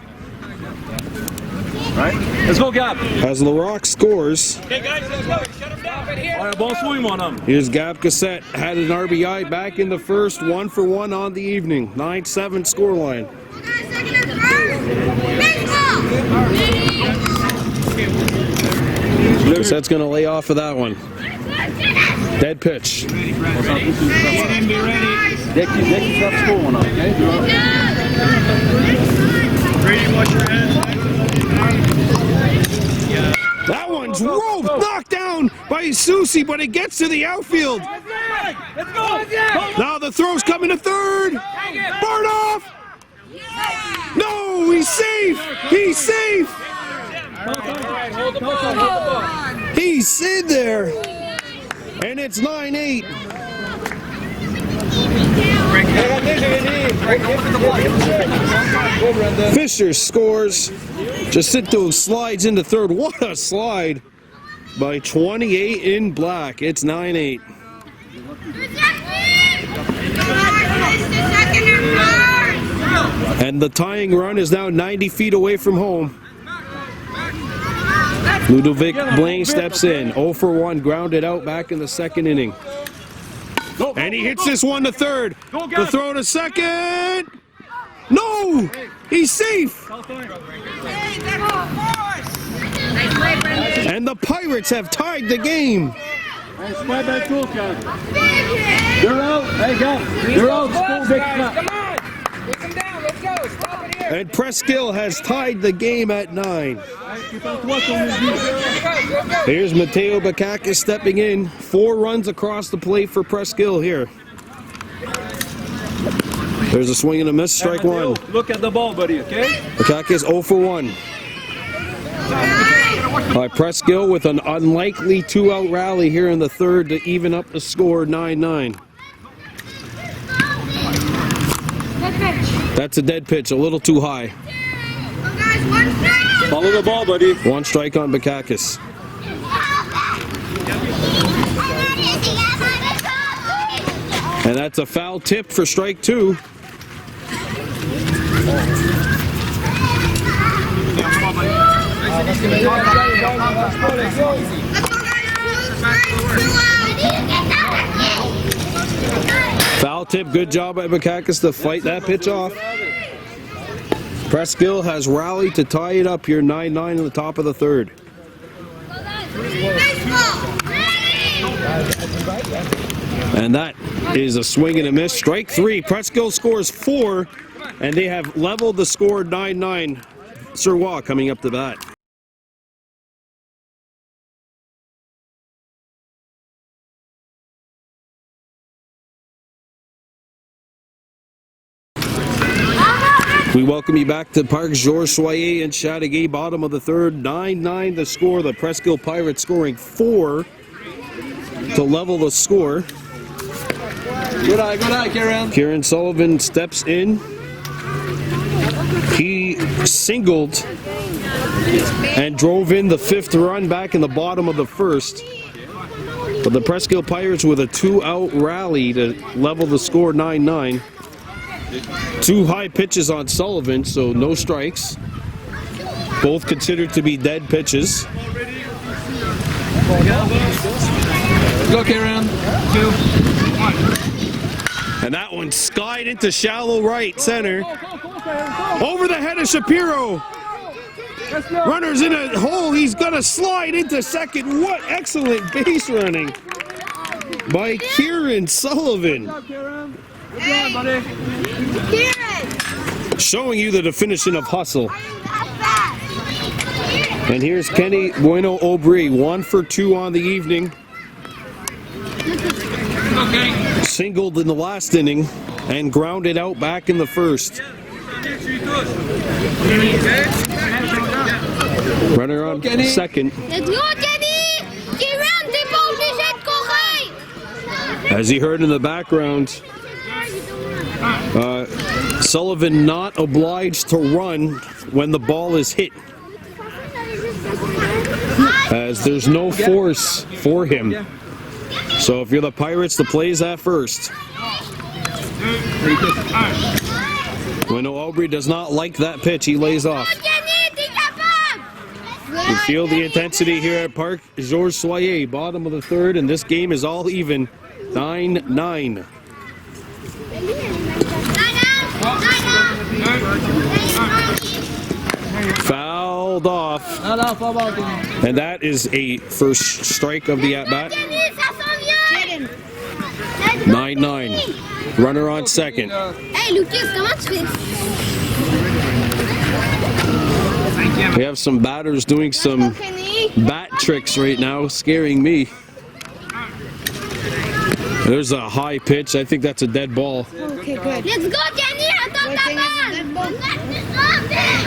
Speaker 2: Right. Let's go, Gab.
Speaker 1: As LaRock scores.
Speaker 4: Okay, guys, let's go. Shut him down.
Speaker 2: Ouais, bon swing, mon homme.
Speaker 1: Here's Gab Cassette. Had an RBI back in the first. 1-for-1 on the evening. 9-7 scoreline. Cassette's going to lay off of that one. Dead pitch.
Speaker 4: Be ready.
Speaker 2: Dès qu'il frappe score, mon homme. Okay?
Speaker 4: Brady, watch your head.
Speaker 1: That one's roped, knocked down by Susie, but it gets to the outfield.
Speaker 4: Let's go.
Speaker 1: Now the throw's coming to third. Barnoff! No, he's safe. He's safe.
Speaker 4: Hold the ball.
Speaker 1: He's in there. And it's 9-8. Fisher scores. Jacinto slides into third. What a slide by 28 in black. It's 9-8. And the tying run is now 90 feet away from home. Ludovic Blaine steps in. 0-for-1, grounded out back in the second inning. And he hits this one to third. The throw to second. No! He's safe! And the Pirates have tied the game.
Speaker 2: They're out. Hey, Gab. They're out.
Speaker 3: Come on! Take him down. Let's go. Stop it here.
Speaker 1: And Presqu'ile has tied the game at 9. Here's Mateo Bakakis stepping in. 4 runs across the plate for Presqu'ile here. There's a swing and a miss, strike one.
Speaker 2: Look at the ball, buddy, okay?
Speaker 1: Bakakis 0-for-1. All right, Presqu'ile with an unlikely 2-out rally here in the third to even up the score 9-9. That's a dead pitch, a little too high.
Speaker 2: Follow the ball, buddy.
Speaker 1: 1 strike on Bakakis. And that's a foul tip for strike 2. Foul tip, good job by Bakakis to fight that pitch off. Presqu'ile has rallied to tie it up here 9-9 in the top of the third. And that is a swing and a miss. Strike 3. Presqu'ile scores 4, and they have leveled the score 9-9. Suroit coming up to bat. We welcome you back to Parc Georges Soyer in Chateauguay, bottom of the third. 9-9 the score. The Presqu'ile Pirates scoring 4 to level the score.
Speaker 2: Good eye, Kieran.
Speaker 1: Kieran Sullivan steps in. He singled and drove in the 5th run back in the bottom of the first. But the Presqu'ile Pirates with a 2-out rally to level the score 9-9. 2 high pitches on Sullivan, so no strikes. Both considered to be dead pitches.
Speaker 2: Go, Kieran. 2, 1.
Speaker 1: And that one skied into shallow right center. Over the head of Shapiro. Runner's in a hole. He's going to slide into second. What excellent base running by Kieran Sullivan.
Speaker 2: Good job, buddy.
Speaker 1: Showing you the definition of hustle. And here's Kenny Bueno Aubry, 1 for 2 on the evening. singled in the last inning and grounded out back in the first. Runner on second.
Speaker 5: Let's go, Kenny! Qui run, t'es pas obligé de courir!
Speaker 1: As you heard in the background, Sullivan not obliged to run when the ball is hit, as there's no force for him. So if you're the Pirates, the play's at first. Bueno Aubry does not like that pitch. He lays off. You feel the intensity here at Parc Georges Soyer, bottom of the third, and this game is all even, 9-9. Fouled off, and that is a first strike of the at-bat. 9-9. Runner on second.
Speaker 5: Hey, Lucas, comment tu fais?
Speaker 1: We have some batters doing some bat tricks right now, scaring me. There's a high pitch. I think that's a dead ball.
Speaker 5: Okay, good. Let's go, Kenny! Attends ta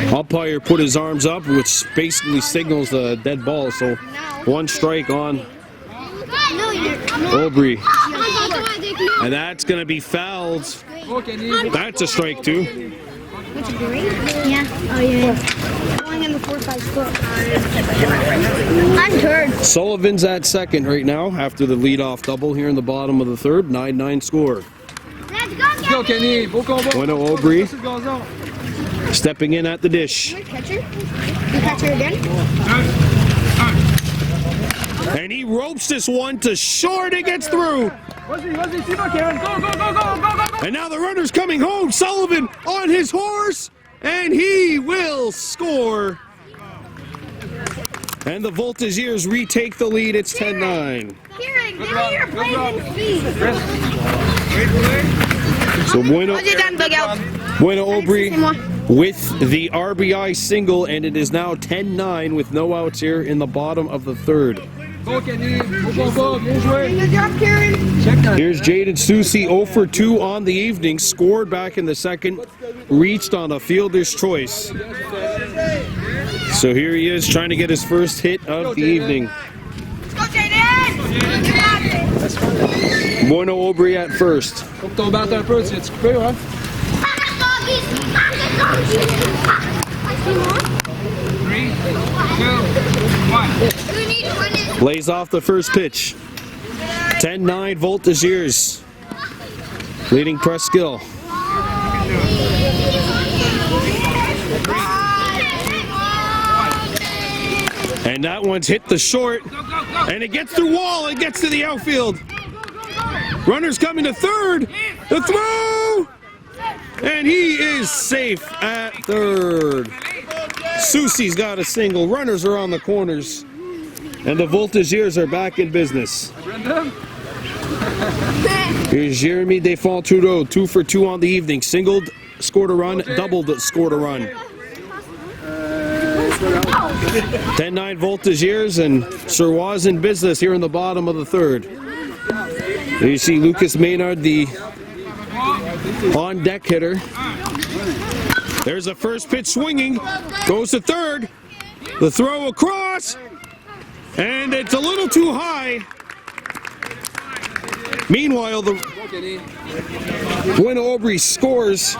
Speaker 5: balle!
Speaker 1: Umpire put his arms up, which basically signals a dead ball. So one strike on Aubry. And that's going to be fouled. That's a strike too.
Speaker 5: What's it, Gris? Yeah. Oh, yeah. Going in the 4-5 split. I'm third.
Speaker 1: Sullivan's at second right now after the leadoff double here in the bottom of the third. 9-9 score.
Speaker 5: Let's go, Kenny!
Speaker 1: Bueno Aubry stepping in at the dish.
Speaker 5: Catcher? You catcher again?
Speaker 1: And he ropes this one to short. It gets through. And now the runner's coming home. Sullivan on his horse, and he will score. And the Voltigeurs retake the lead. It's 10-9.
Speaker 5: Kieran, give me your blazing speed.
Speaker 1: So Bueno Aubry with the RBI single, and it is now 10-9 with no outs here in the bottom of the third. Here's Jaden Soucy, 0 for 2 on the evening, scored back in the second, reached on a fielder's choice. So here he is trying to get his first hit of the evening. Bueno Aubry at first. Lays off the first pitch. 10-9 Voltigeurs leading Presqu'ile. And that one's hit the short, and it gets through wall, it gets to the outfield. Runner's coming to third, the throw, and he is safe at third. Soucy's got a single, runners are on the corners, and the Voltigeurs are back in business. Here's Jeremy Desfonds-Trudeau, 2 for 2 on the evening, singled, scored a run, doubled, scored a run. 10-9 Voltigeurs, and Suroit in business here in the bottom of the third. There you see Lucas Maynard, the on-deck hitter. There's a first pitch swinging, goes to third, the throw across, and it's a little too high. Meanwhile, the Bueno Aubry scores.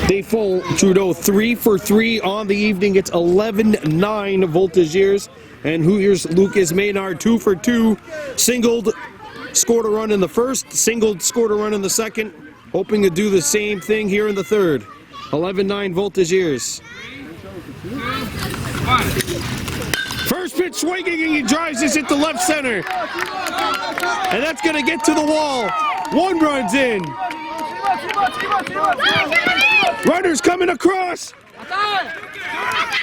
Speaker 1: Desfonds-Trudeau 3 for 3 on the evening. It's 11-9 Voltigeurs. And here's Lucas Maynard, 2 for 2. Singled, scored a run in the first. Singled, scored a run in the second. Hoping to do the same thing here in the third. 11-9 Voltigeurs. First pitch swinging, and he drives this into left center. And that's going to get to the wall. One run's in. Runner's coming across.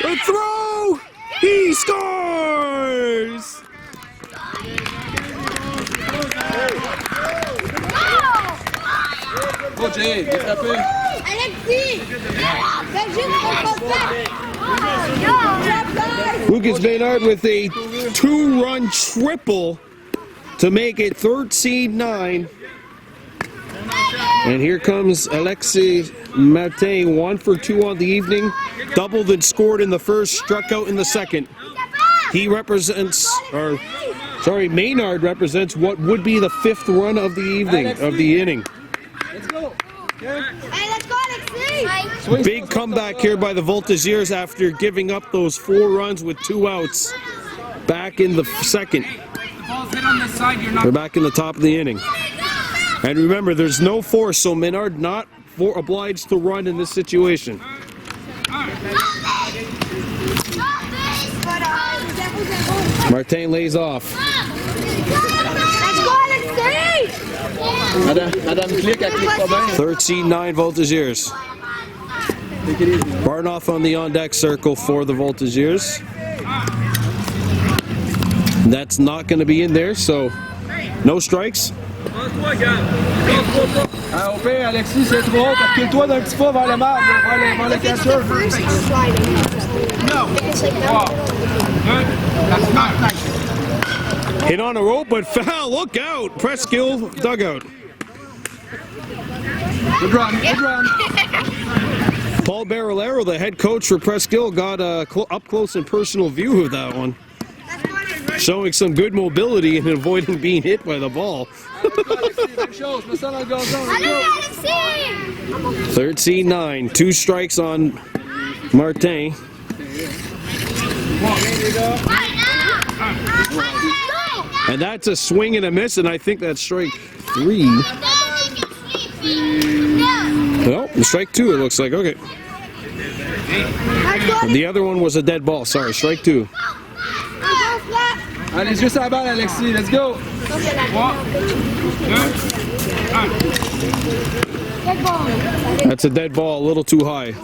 Speaker 1: The throw. He scores.
Speaker 2: Go, Jay. Get that
Speaker 1: Lucas Maynard with a 2-run triple to make it 13-9. And here comes Alexis Martin, 1 for 2 on the evening. Doubled and scored in the first, struck out in the second. He represents, Maynard represents what would be the 5th run of the evening, of the inning.
Speaker 2: Let's go. Okay.
Speaker 5: Hey, let's go, Alexis!
Speaker 1: Big comeback here by the Voltigeurs after giving up those 4 runs with 2 outs back in the second. They're back in the top of the inning. And remember, there's no force, so Maynard not obliged to run in this situation. Martin lays off.
Speaker 5: Let's go, Alexis!
Speaker 2: Madame clique, elle clique pas bien.
Speaker 1: 13-9 Voltigeurs. Barnoff on the on-deck circle for the Voltigeurs. That's not going to be in there, so no strikes.
Speaker 2: Ah, au pire, Alexis, c'est trop haut. Recule-toi d'un petit pas vers le marbre, vers le catcher.
Speaker 1: Hit on a rope, but foul. Look out. Presqu'ile dugout.
Speaker 2: Good run, good run.
Speaker 1: Paul Barillero, the head coach for Presqu'ile, got a up-close and personal view of that one. Showing some good mobility and avoiding being hit by the ball. 13-9, 2 strikes on Martin. And that's a swing and a miss, and I think that's strike 3. No, strike 2 it looks like, okay. And the other one was a dead ball, sorry, strike 2.
Speaker 2: Allez, juste à la balle, Alexis, let's go.
Speaker 1: That's a dead ball, a little too high.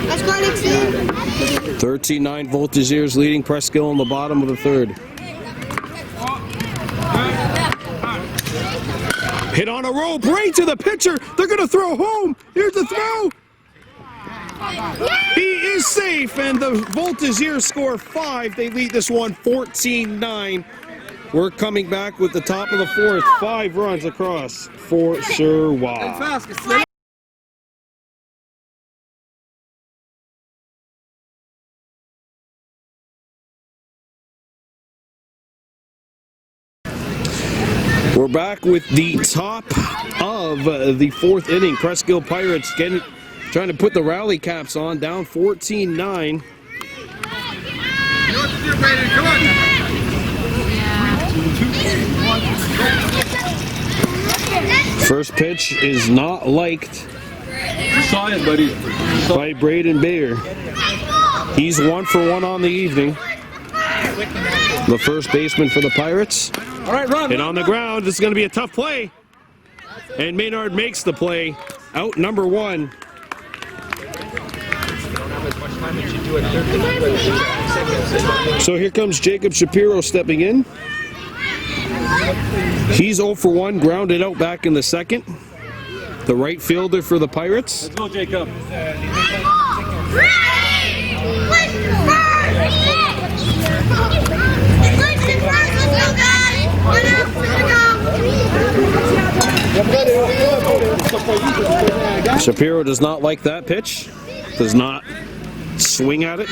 Speaker 5: Let's go, Alexis!
Speaker 1: 13-9 Voltigeurs leading Presqu'ile in the bottom of the 3rd. Hit on a rope, right to the pitcher. They're going to throw home. Here's the throw. He is safe, and the Voltigeurs score 5. They lead this one 14-9. We're coming back with the top of the 4th. 5 runs across for Suroit. We're back with the top of the 4th inning. Presqu'ile Pirates trying to put the rally caps on, down 14-9. First pitch is not liked by Braden Bayer. He's 1 for 1 on the evening. The first baseman for the Pirates.
Speaker 2: All right, run.
Speaker 1: And on the ground, this is going to be a tough play. And Maynard makes the play. Out number 1. So here comes Jacob Shapiro stepping in. He's 0 for 1, grounded out back in the 2nd. The right fielder for the Pirates.
Speaker 4: Let's go, Jacob.
Speaker 1: Shapiro does not like that pitch. Does not swing at it.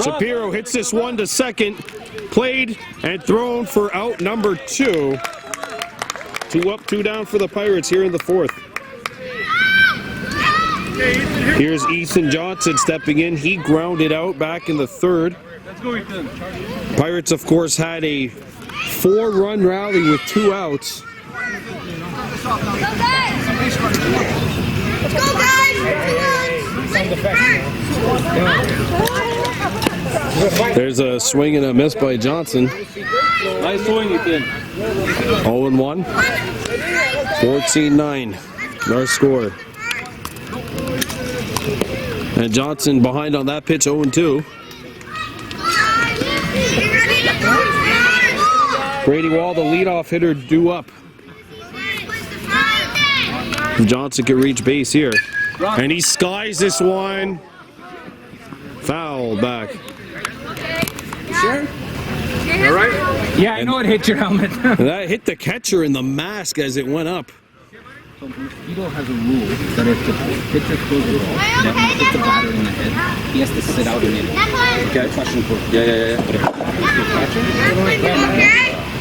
Speaker 1: Shapiro hits this one to second, played and thrown for out number 2. 2 up, 2 down for the Pirates here in the 4th. Here's Easton Johnson stepping in. He grounded out back in the 3rd. Pirates, of course, had a 4-run rally with 2 outs.
Speaker 5: Let's go, guys!
Speaker 1: There's a swing and a miss by Johnson.
Speaker 4: Nice swing, Ethan.
Speaker 1: 0-1. 14-9. Our score. And Johnson behind on that pitch, 0-2. Brady Wall, the leadoff hitter, due up. Johnson can reach base here. And he skies this one. Foul back.
Speaker 2: Sure? All right?
Speaker 3: Yeah, I know it hit your helmet.
Speaker 1: That hit the catcher in the mask as it went up.
Speaker 3: So Mosquito has a rule that if the pitcher throws the ball, that hits the batter in the head, he has to sit out in it.
Speaker 2: Okay.
Speaker 3: Question for
Speaker 2: Yeah.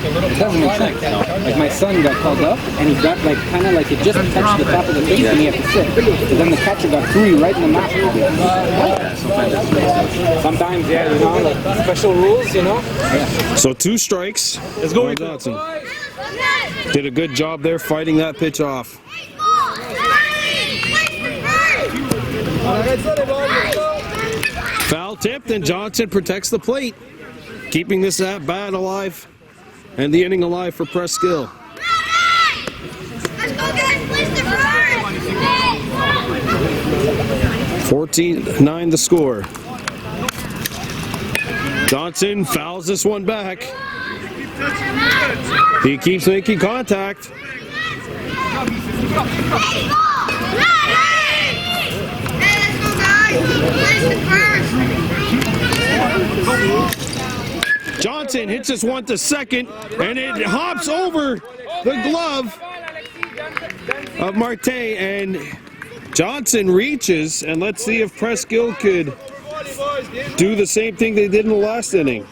Speaker 3: It doesn't make sense. Like my son got called up and he got like kind of like it just touched the top of the face and he had to sit. But then the catcher got 3 right in the mouth. Sometimes, yeah, you know, like special rules, you know. Yeah.
Speaker 1: So 2 strikes.
Speaker 4: Let's go,
Speaker 1: Johnson. Did a good job there fighting that pitch off. Foul tipped and Johnson protects the plate, keeping this at bat alive and the inning alive for Presqu'ile. 14-9 the score. Johnson fouls this one back. He keeps making contact. Johnson hits this one to second, and it hops over the glove of Marte, and Johnson reaches, and let's see if Presqu'ile could do the same thing they did in the last inning.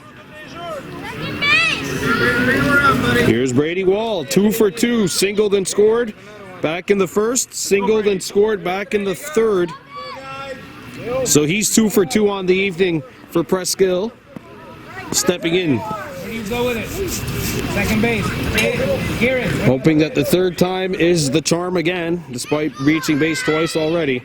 Speaker 1: Here's Brady Wall, 2 for 2, singled and scored back in the first, singled and scored back in the third. So he's 2 for 2 on the evening for Presqu'ile. Stepping in.
Speaker 3: Where do you go with it? Second base. Hear it.
Speaker 1: Hoping that the third time is the charm again, despite reaching base twice already.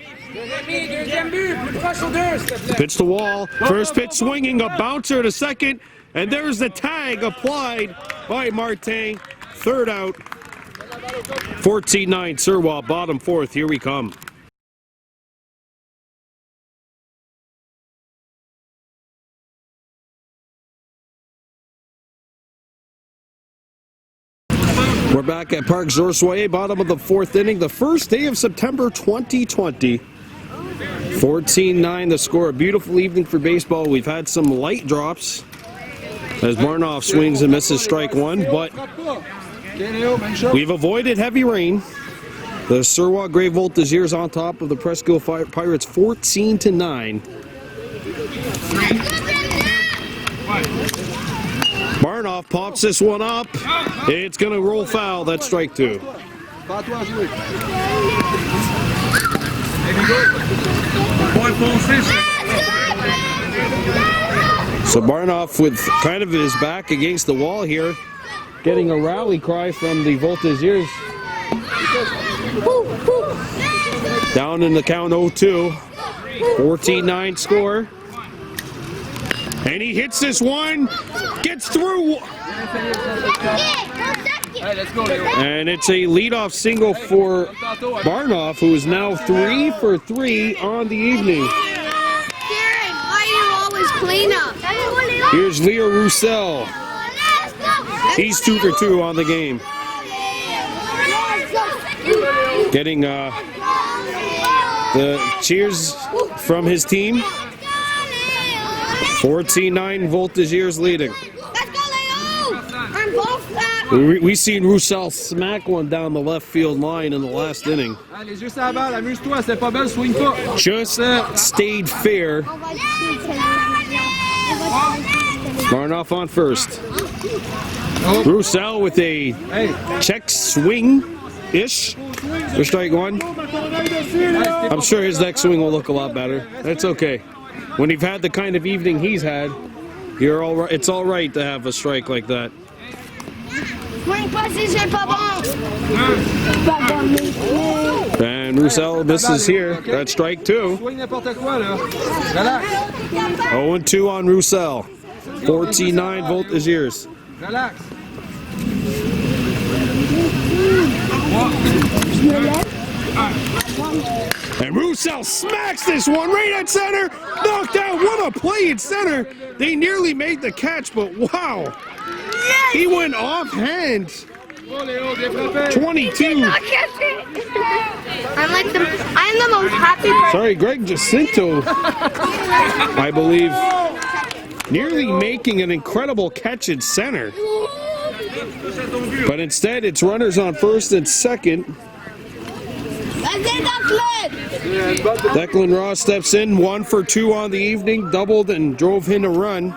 Speaker 1: Pitch to Wall. First pitch swinging, a bouncer to second, and there's the tag applied by Marte. Third out. 14-9 Suroit, bottom 4th. Here we come. We're back at Parc Suroit, bottom of the 4th inning, the first day of September 2020. 14-9 the score. A beautiful evening for baseball. We've had some light drops as Barnoff swings and misses strike 1, but we've avoided heavy rain. The Suroit Gris Voltigeurs on top of the Presqu'ile Pirates 14-9. Barnoff pops this one up. It's going to roll foul. That's strike 2. So Barnoff with kind of his back against the wall here, getting a rally cry from the Voltigeurs. Down in the count 0-2. 14-9 score. And he hits this one, gets through. And it's a leadoff single for Barnoff, who is now 3 for 3 on the evening.
Speaker 5: Why you always clean up?
Speaker 1: Here's Leo Roussell. He's 2 for 2 on the game. Getting the cheers from his team. 14-9 Voltigeurs leading. We seen Roussell smack one down the left field line in the last inning. Just stayed fair. Barnoff on first. Roussell with a check swing-ish for strike 1. I'm sure his next swing will look a lot better. That's okay. When you've had the kind of evening he's had, you're all right. It's all right to have a strike like that. And Roussell misses here. That's strike 2. 0-2 on Roussell. 14-9 Voltigeurs. And Roussell smacks this one right at center. Knocked out. What a play at center. They nearly made the catch, but wow. He went offhand.
Speaker 2: Oh, Léo, bien frappé.
Speaker 1: 22.
Speaker 5: Not catch it. I'm the most happy person.
Speaker 1: Sorry, Greg Jacinto, I believe, nearly making an incredible catch at center. But instead, it's runners on first and second. Declan Ross steps in, 1 for 2 on the evening, doubled and drove in a run.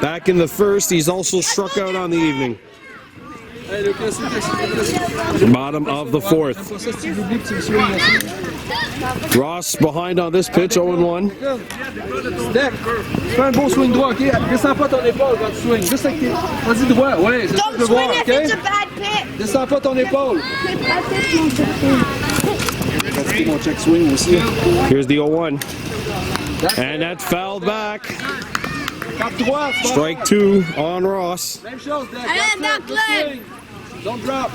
Speaker 1: Back in the first, he's also struck out on the evening. Bottom of the fourth. Ross behind on this pitch, 0-1.
Speaker 2: Deck, fais un beau swing droit, ok? Descends pas ton épaule quand tu swings. Juste avec tes... Vas-y droit, ouais, c'est ça que je veux voir, ok? Descends pas ton épaule. Pratiquer mon check swing aussi.
Speaker 1: Here's the 0-1. And that's fouled back.
Speaker 2: Tape droite.
Speaker 1: Strike 2 on Ross.
Speaker 2: Même chose, Deck. That's it, don't drop.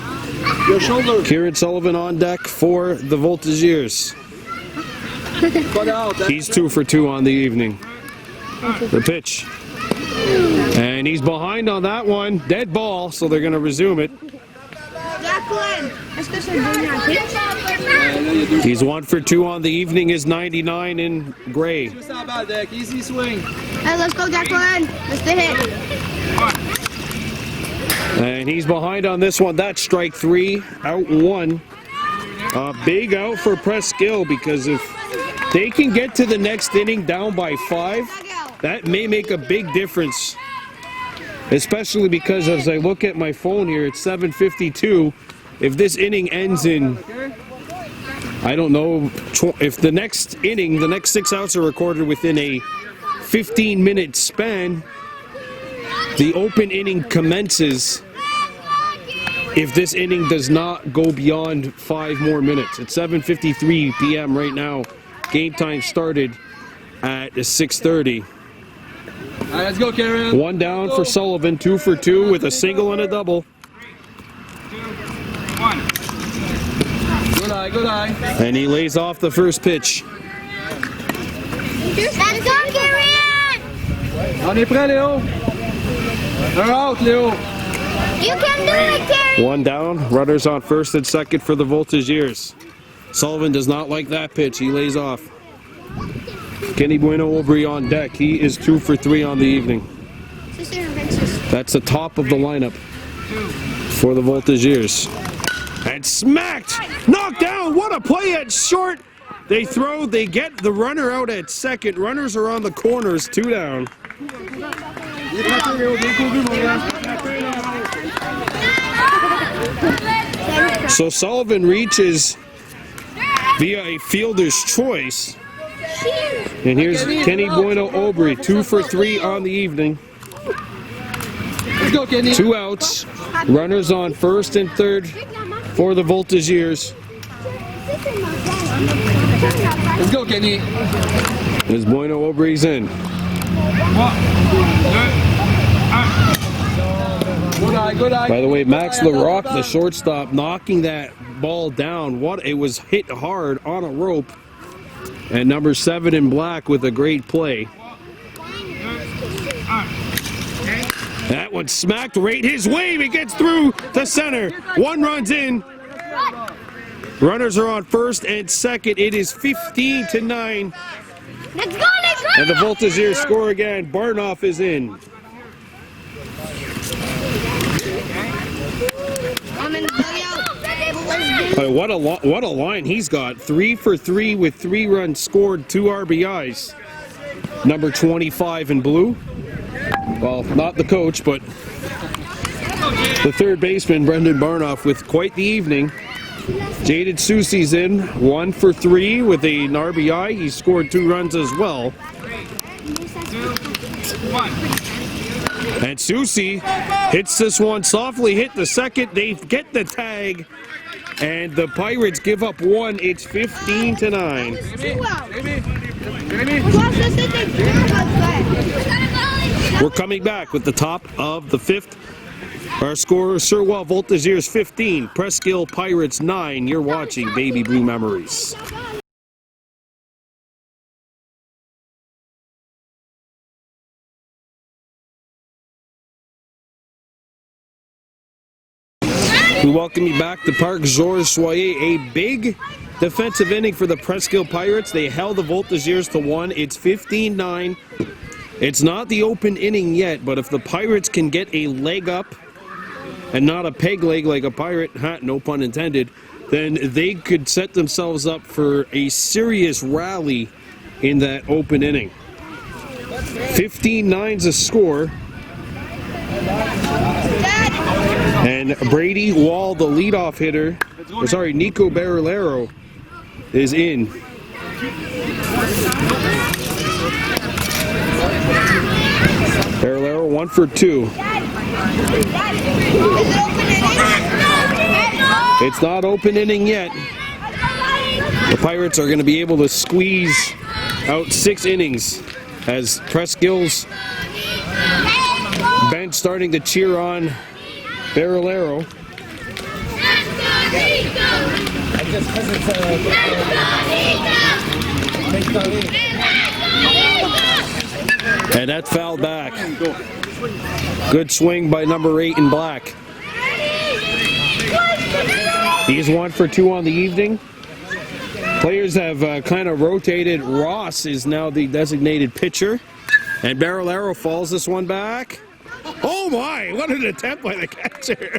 Speaker 2: Your shoulder.
Speaker 1: Kieran Sullivan on deck for the Voltigeurs.
Speaker 2: Pas out.
Speaker 1: He's 2 for 2 on the evening. The pitch. And he's behind on that one. Dead ball, so they're going to resume it. He's 1 for 2 on the evening, is 99 in gray.
Speaker 2: Juste en bas, Deck. Easy swing.
Speaker 5: Hey, let's go, Declan. Let's the hit.
Speaker 1: And he's behind on this one. That's strike 3, out 1. Big out for Presqu'ile, because if they can get to the next inning down by 5, that may make a big difference. Especially because as I look at my phone here, it's 7:52. If this inning ends in, I don't know, if the next inning, the next 6 outs are recorded within a 15-minute span, the open inning commences if this inning does not go beyond 5 more minutes. It's 7:53 p.m. right now. Game time started at 6:30.
Speaker 2: All right, let's go, Karen.
Speaker 1: 1 down for Sullivan, 2 for 2 with a single and a double.
Speaker 2: Good eye, good eye.
Speaker 1: And he lays off the first pitch.
Speaker 5: Let's go, Karen.
Speaker 2: On est prêt, Léo. Un out, Léo.
Speaker 5: You can do it, Karen.
Speaker 1: 1 down, runners on first and second for the Voltigeurs. Sullivan does not like that pitch. He lays off. Kenny Bueno-Aubry on deck. He is 2 for 3 on the evening. That's the top of the lineup for the Voltigeurs. And smacked! Knocked down! What a play at short! They throw, they get the runner out at second. Runners are on the corners, 2 down. So Sullivan reaches via a fielder's choice. And here's Kenny Bueno-Aubry, 2 for 3 on the evening.
Speaker 2: Let's go, Kenny.
Speaker 1: 2 outs, runners on first and third for the Voltigeurs.
Speaker 2: Let's go, Kenny.
Speaker 1: As Bueno-Aubry's in.
Speaker 2: Good eye, good eye.
Speaker 1: By the way, Max LaRocque, the shortstop, knocking that ball down. It was hit hard on a rope. And number 7 in black with a great play. That one smacked right his way. It gets through to center. 1 runs in. Runners are on first and second. It is 15-9.
Speaker 5: Let's go, let's go.
Speaker 1: And the Voltigeurs score again. Barnoff is in.
Speaker 5: I'm in the dugout.
Speaker 1: What a line he's got. 3 for 3 with 3 runs scored, 2 RBIs. Number 25 in blue. Well, not the coach, but the third baseman, Brendan Barnoff, with quite the evening. Jaded Susie's in, 1 for 3 with an RBI. He scored 2 runs as well. And Susie hits this one softly, hit the second. They get the tag. And the Pirates give up 1. It's 15-9. We're coming back with the top of the 5th. Our scorer, Suroit Voltigeurs 15, Presqu'ile Pirates 9. You're watching Baby Blue Memories. We welcome you back to Parc Georges Soyer. A big defensive inning for the Presqu'ile Pirates. They held the Voltigeurs to 1. It's 15-9. It's not the open inning yet, but if the Pirates can get a leg up, and not a peg leg like a Pirate, no pun intended, then they could set themselves up for a serious rally in that open inning. 15-9's a score. And Brady Wall, the leadoff hitter, Nico Barillero, is in. Barillero 1 for 2. It's not open inning yet. The Pirates are going to be able to squeeze out 6 innings as Presqu'ille's bench starting to cheer on Barillero. And that's fouled back. Good swing by number 8 in black. He's 1 for 2 on the evening. Players have kind of rotated. Ross is now the designated pitcher. And Barillero falls this one back. Oh my, what an attempt by the catcher.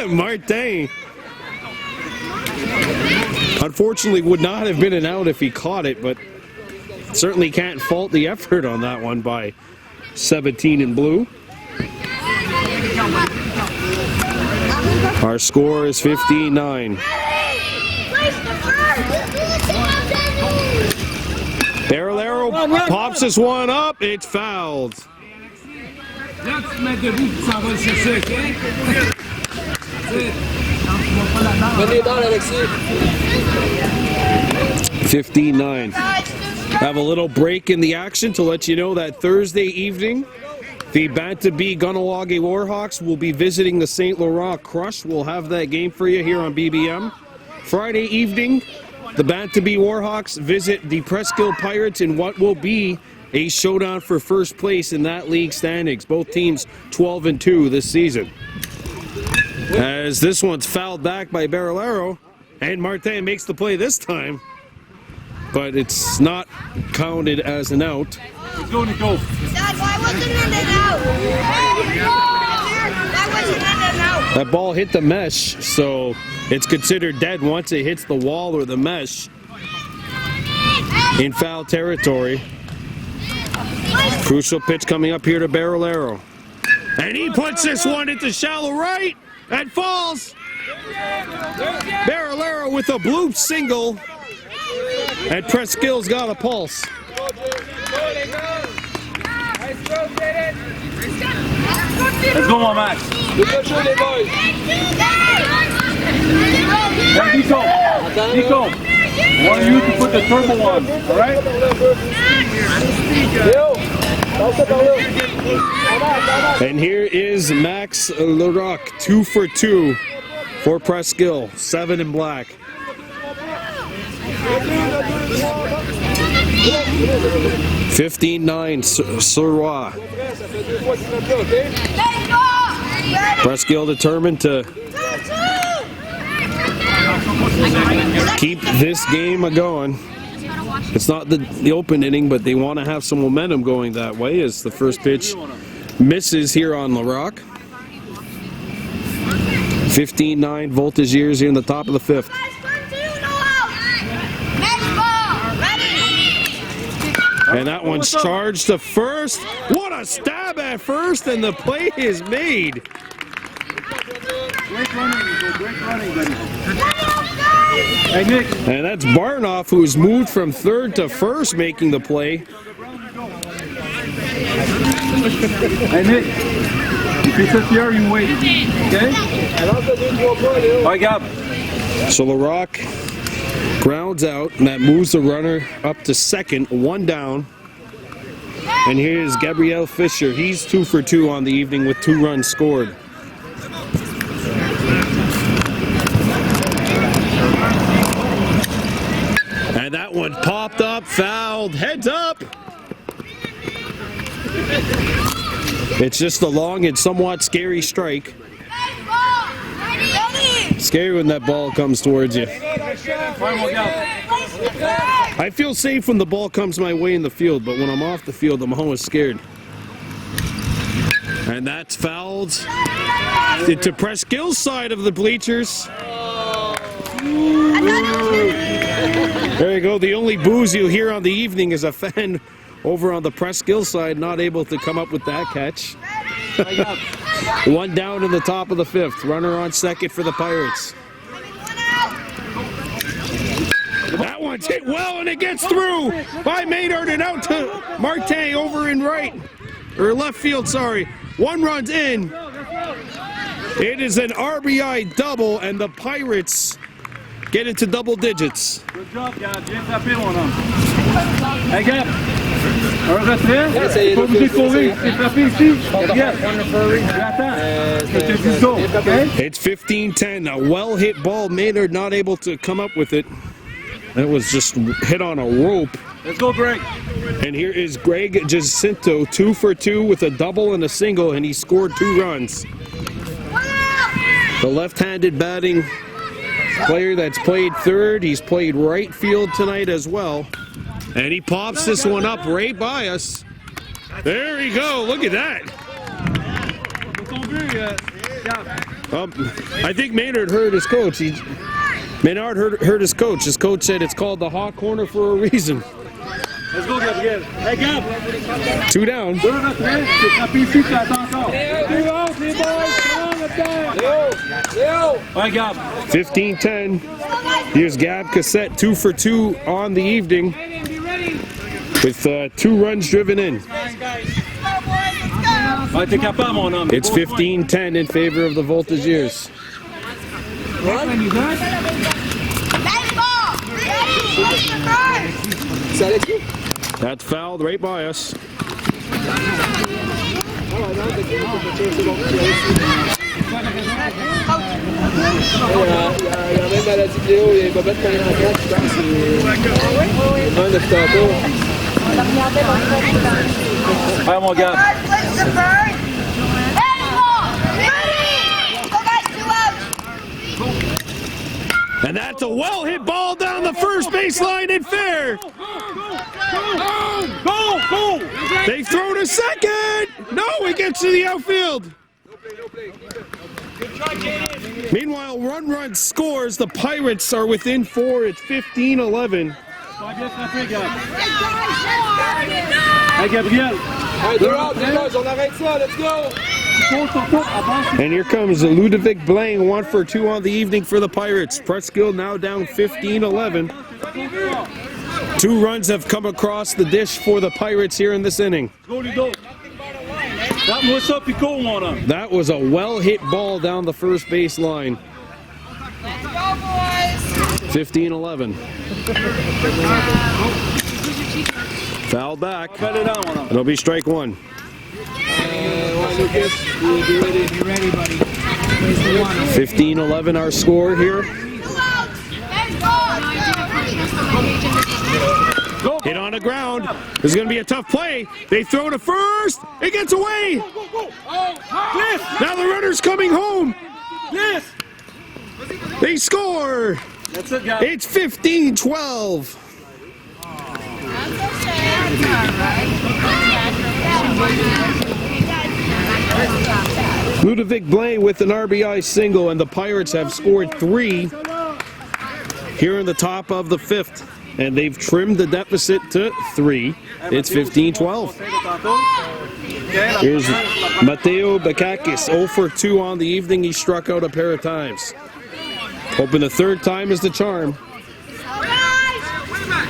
Speaker 1: Martin. Unfortunately would not have been an out if he caught it, but certainly can't fault the effort on that one by 17 in blue. Our score is 15-9. Barillero pops this one up. It's fouled. 15-9. Have a little break in the action to let you know that Thursday evening, the Bantabee Gunnawagi Warhawks will be visiting the St. Laurent Crush. We'll have that game for you here on BBM. Friday evening, the Bantabee Warhawks visit the Presqu'ile Pirates in what will be a showdown for first place in that league standings. Both teams 12-2 this season. As this one's fouled back by Barillero, and Martin makes the play this time, but it's not counted as an out.
Speaker 4: Let's go, Nico.
Speaker 5: Dad, why wasn't it an out? Why wasn't it an out?
Speaker 1: That ball hit the mesh, so it's considered dead once it hits the wall or the mesh in foul territory. Crucial pitch coming up here to Barillero. And he puts this one into shallow right and falls. Barillero with a blue single. And Presqu'ille's got a pulse.
Speaker 4: Let's go, on, Max. Hey, Nico, I want you to put the turbo on, all right?
Speaker 1: And here is Max Leroc, 2 for 2 for Presqu'ile, 7 in black. 15-9 Suroit. Presqu'ile determined to keep this game going. It's not the open inning, but they want to have some momentum going that way as the first pitch misses here on Leroc. 15-9 Voltigeurs here in the top of the 5th. And that one's charged to first. What a stab at first, and the play is made.
Speaker 4: Great running, buddy. Hey, Nick.
Speaker 1: And that's Barnoff, who's moved from third to first, making the play.
Speaker 4: Hey, Nick. If it's up here, you wait. Okay? Bye, Gab.
Speaker 1: So Leroc grounds out, and that moves the runner up to second, 1 down. And here's Gabriel Fisher. He's 2 for 2 on the evening with 2 runs scored. And that one popped up, fouled, heads up. It's just a long and somewhat scary strike. Scary when that ball comes towards you. I feel safe when the ball comes my way in the field, but when I'm off the field, I'm always scared. And that's fouled to Presqu'ille's side of the bleachers. There you go. The only boos you'll hear on the evening is a fan over on the Presqu'ille side not able to come up with that catch. One down in the top of the fifth. Runner on second for the Pirates. That one's hit well and it gets through by Maynard and out to Marte over in right. Or left field, sorry. One run's in. It is an RBI double and the Pirates get into double digits.
Speaker 4: Good job, Gab. Bien frappé, mon homme. Hey, Gab. Un retrait. Pas obligé de courir. C'est frappé ici. Regarde. J'attends. Je te dis so, okay?
Speaker 1: It's 15-10. A well-hit ball. Maynard not able to come up with it. That was just hit on a rope.
Speaker 4: Let's go, Greg.
Speaker 1: And here is Greg Jacinto, 2 for 2 with a double and a single, and he scored 2 runs. The left-handed batting player that's played third, he's played right field tonight as well. And he pops this one up right by us. There you go, look at that. I think Maynard heard his coach. Maynard heard his coach. His coach said it's called the hot corner for a reason.
Speaker 4: Let's go, Gabriel. Hey, Gab.
Speaker 1: 2 down.
Speaker 4: Deux retraits. C'est frappé ici, tu attends encore. Ouais, Gab.
Speaker 1: 15-10. Here's Gab Cassette, 2 for 2 on the evening with 2 runs driven in.
Speaker 4: Ouais, t'es capable, mon homme.
Speaker 1: It's 15-10 in favor of the Voltigeurs. That's fouled right by us.
Speaker 4: Ouais, mon gars.
Speaker 1: And that's a well-hit ball down the first baseline and fair.
Speaker 4: Go!
Speaker 1: They throw to second. No, it gets to the outfield. Meanwhile, run scores. The Pirates are within 4. It's 15-11.
Speaker 4: Hey, Gabriel.
Speaker 2: Hey, they're out, guys. On arrête ça. Let's go.
Speaker 1: And here comes Ludovic Blaine, 1 for 2 on the evening for the Pirates. Presqu'ille now down 15-11. 2 runs have come across the dish for the Pirates here in this inning. That was a well-hit ball down the first base line. 15-11. Foul back. It'll be strike 1.
Speaker 2: Lucas, be ready.
Speaker 3: Be ready, buddy.
Speaker 1: 15-11 our score here. Hit on the ground. This is going to be a tough play. They throw to first. It gets away. Now the runner's coming home. They score.
Speaker 4: That's it, guys.
Speaker 1: It's 15-12. Ludovic Blaine with an RBI single, and the Pirates have scored 3 here in the top of the 5th. And they've trimmed the deficit to 3. It's 15-12. Here's Mateo Bakakis, 0 for 2 on the evening. He struck out a pair of times. Hoping the 3rd time is the charm.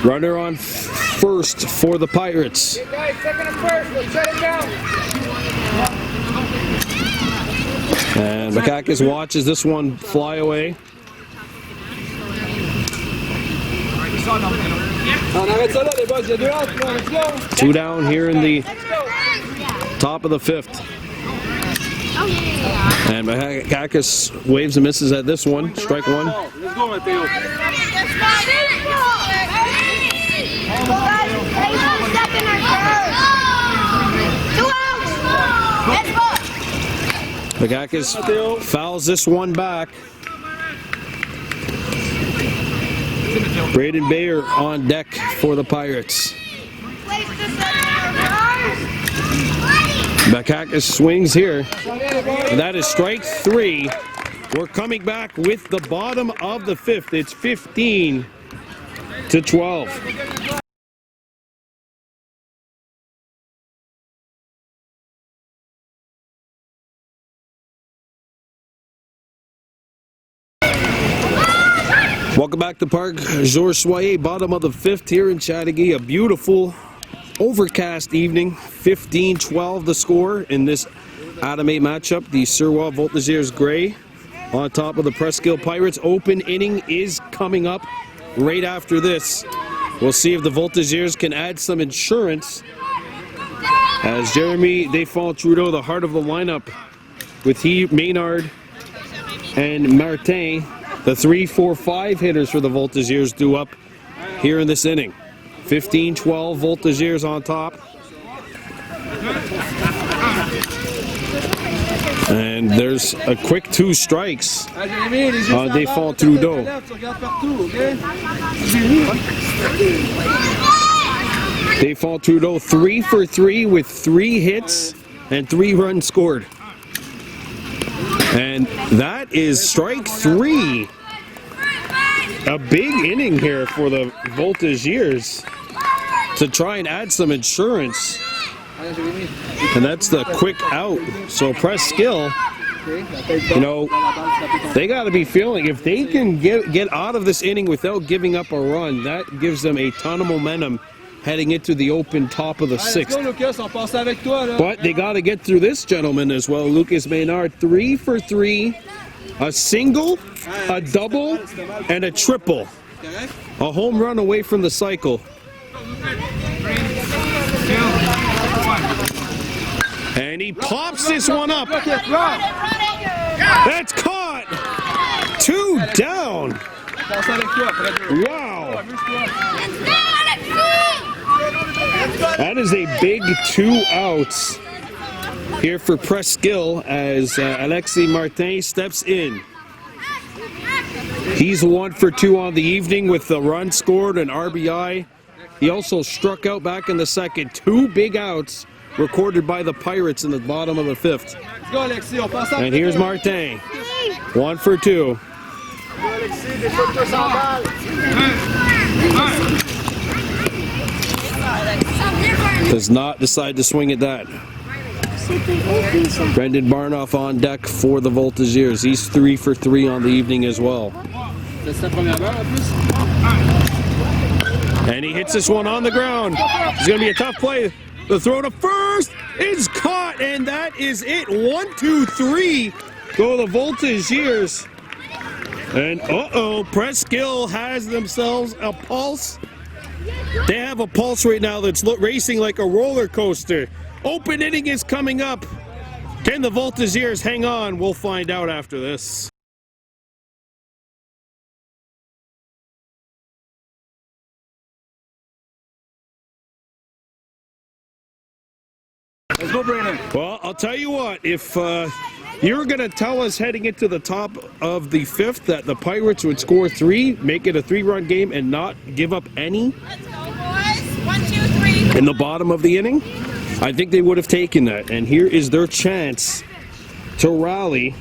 Speaker 1: Runner on first for the Pirates. And Bakakis watches this one fly away.
Speaker 2: On arrête ça là, les boys. Il y a 2 outs. Let's go.
Speaker 1: 2 down here in the top of the 5th. And Bakakis waves and misses at this one. Strike 1.
Speaker 4: Let's go, Mateo.
Speaker 1: Bagakis fouls this one back. Braden Bayer on deck for the Pirates. Bagakis swings here. And that is strike 3. We're coming back with the bottom of the 5th. It's 15-12. Welcome back to Presqu'ile, bottom of the 5th here in Chattagee. A beautiful overcast evening. 15-12 the score in this Adam 8 matchup. The Suroit Voltigeurs Gris on top of the Presqu'ile Pirates. Open inning is coming up right after this. We'll see if the Voltigeurs can add some insurance as Jeremy Desfonds-Trudeau, the heart of the lineup, with Maynard and Martin, the 3, 4, 5 hitters for the Voltigeurs, due up here in this inning. 15-12 Voltigeurs on top. And there's a quick 2 strikes on Desfonds-Trudeau. Desfonds-Trudeau 3 for 3 with 3 hits and 3 runs scored. And that is strike 3. A big inning here for the Voltigeurs to try and add some insurance. And that's the quick out. So Presqu'ile, you know, they got to be feeling, if they can get out of this inning without giving up a run, that gives them a ton of momentum heading into the open top of the 6th. But they got to get through this gentleman as well. Lucas Maynard, 3 for 3, a single, a double, and a triple. A home run away from the cycle. And he pops this one up. That's caught. 2 down. Wow. That is a big 2 outs here for Presqu'ile as Alexis Martin steps in. He's 1 for 2 on the evening with the run scored and RBI. He also struck out back in the 2nd. 2 big outs recorded by the Pirates in the bottom of the 5th. And here's Martin. 1 for 2. Does not decide to swing at that. Brendan Barnoff on deck for the Voltigeurs. He's 3 for 3 on the evening as well. And he hits this one on the ground. It's going to be a tough play. The throw to first is caught, and that is it. 1, 2, 3 go the Voltigeurs. And Presqu'ile has themselves a pulse. They have a pulse right now that's racing like a roller coaster. Open inning is coming up. Can the Voltigeurs hang on? We'll find out after this.
Speaker 4: Let's go, Brandon.
Speaker 1: Well, I'll tell you what, if you're going to tell us heading into the top of the 5th that the Pirates would score 3, make it a 3-run game, and not give up any in the bottom of the inning, I think they would have taken that. And here is their chance to rally.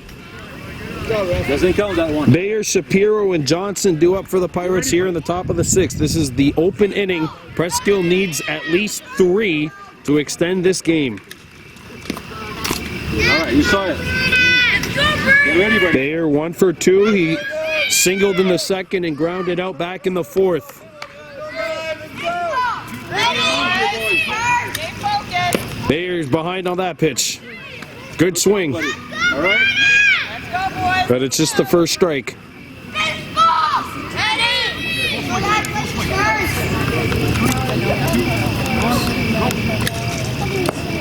Speaker 4: Doesn't count that one.
Speaker 1: Bayer, Shapiro, and Johnson due up for the Pirates here in the top of the 6th. This is the open inning. Presqu'ile needs at least 3 to extend this game.
Speaker 4: All right, you saw it. Get ready, buddy.
Speaker 1: Bayer 1 for 2. He singled in the 2nd and grounded out back in the 4th. Bayer's behind on that pitch. Good swing.
Speaker 4: All right.
Speaker 1: But it's just the first strike.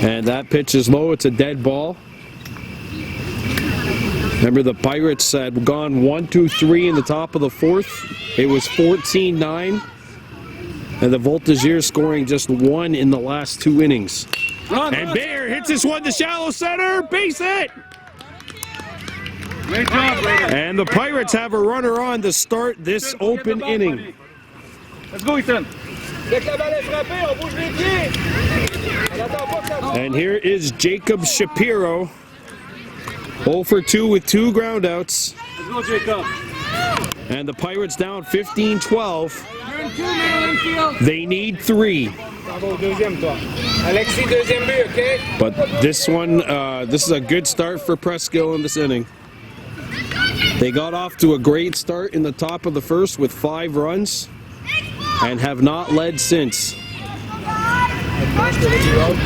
Speaker 1: And that pitch is low. It's a dead ball. Remember, the Pirates had gone 1, 2, 3 in the top of the 4th. It was 14-9. And the Voltigeurs scoring just 1 in the last 2 innings. And Bayer hits this one to shallow center. Base hit.
Speaker 4: Great job, Brady.
Speaker 1: And the Pirates have a runner on to start this
Speaker 4: Ethan, go get the
Speaker 1: open
Speaker 4: ball,
Speaker 1: inning.
Speaker 4: buddy. Let's go, Ethan.
Speaker 2: Dès que la balle est frappée, on bouge les pieds. On n'attend pas que ça bouge.
Speaker 1: And here is Jacob Shapiro. 0 for 2 with 2 groundouts.
Speaker 4: Let's go, Jacob.
Speaker 1: And the Pirates down 15-12. They need 3.
Speaker 2: Bravo, deuxième, toi. Alexis, deuxième but, OK?
Speaker 1: But this one, this is a good start for Presqu'ile in this inning. They got off to a great start in the top of the first with 5 runs and have not led since.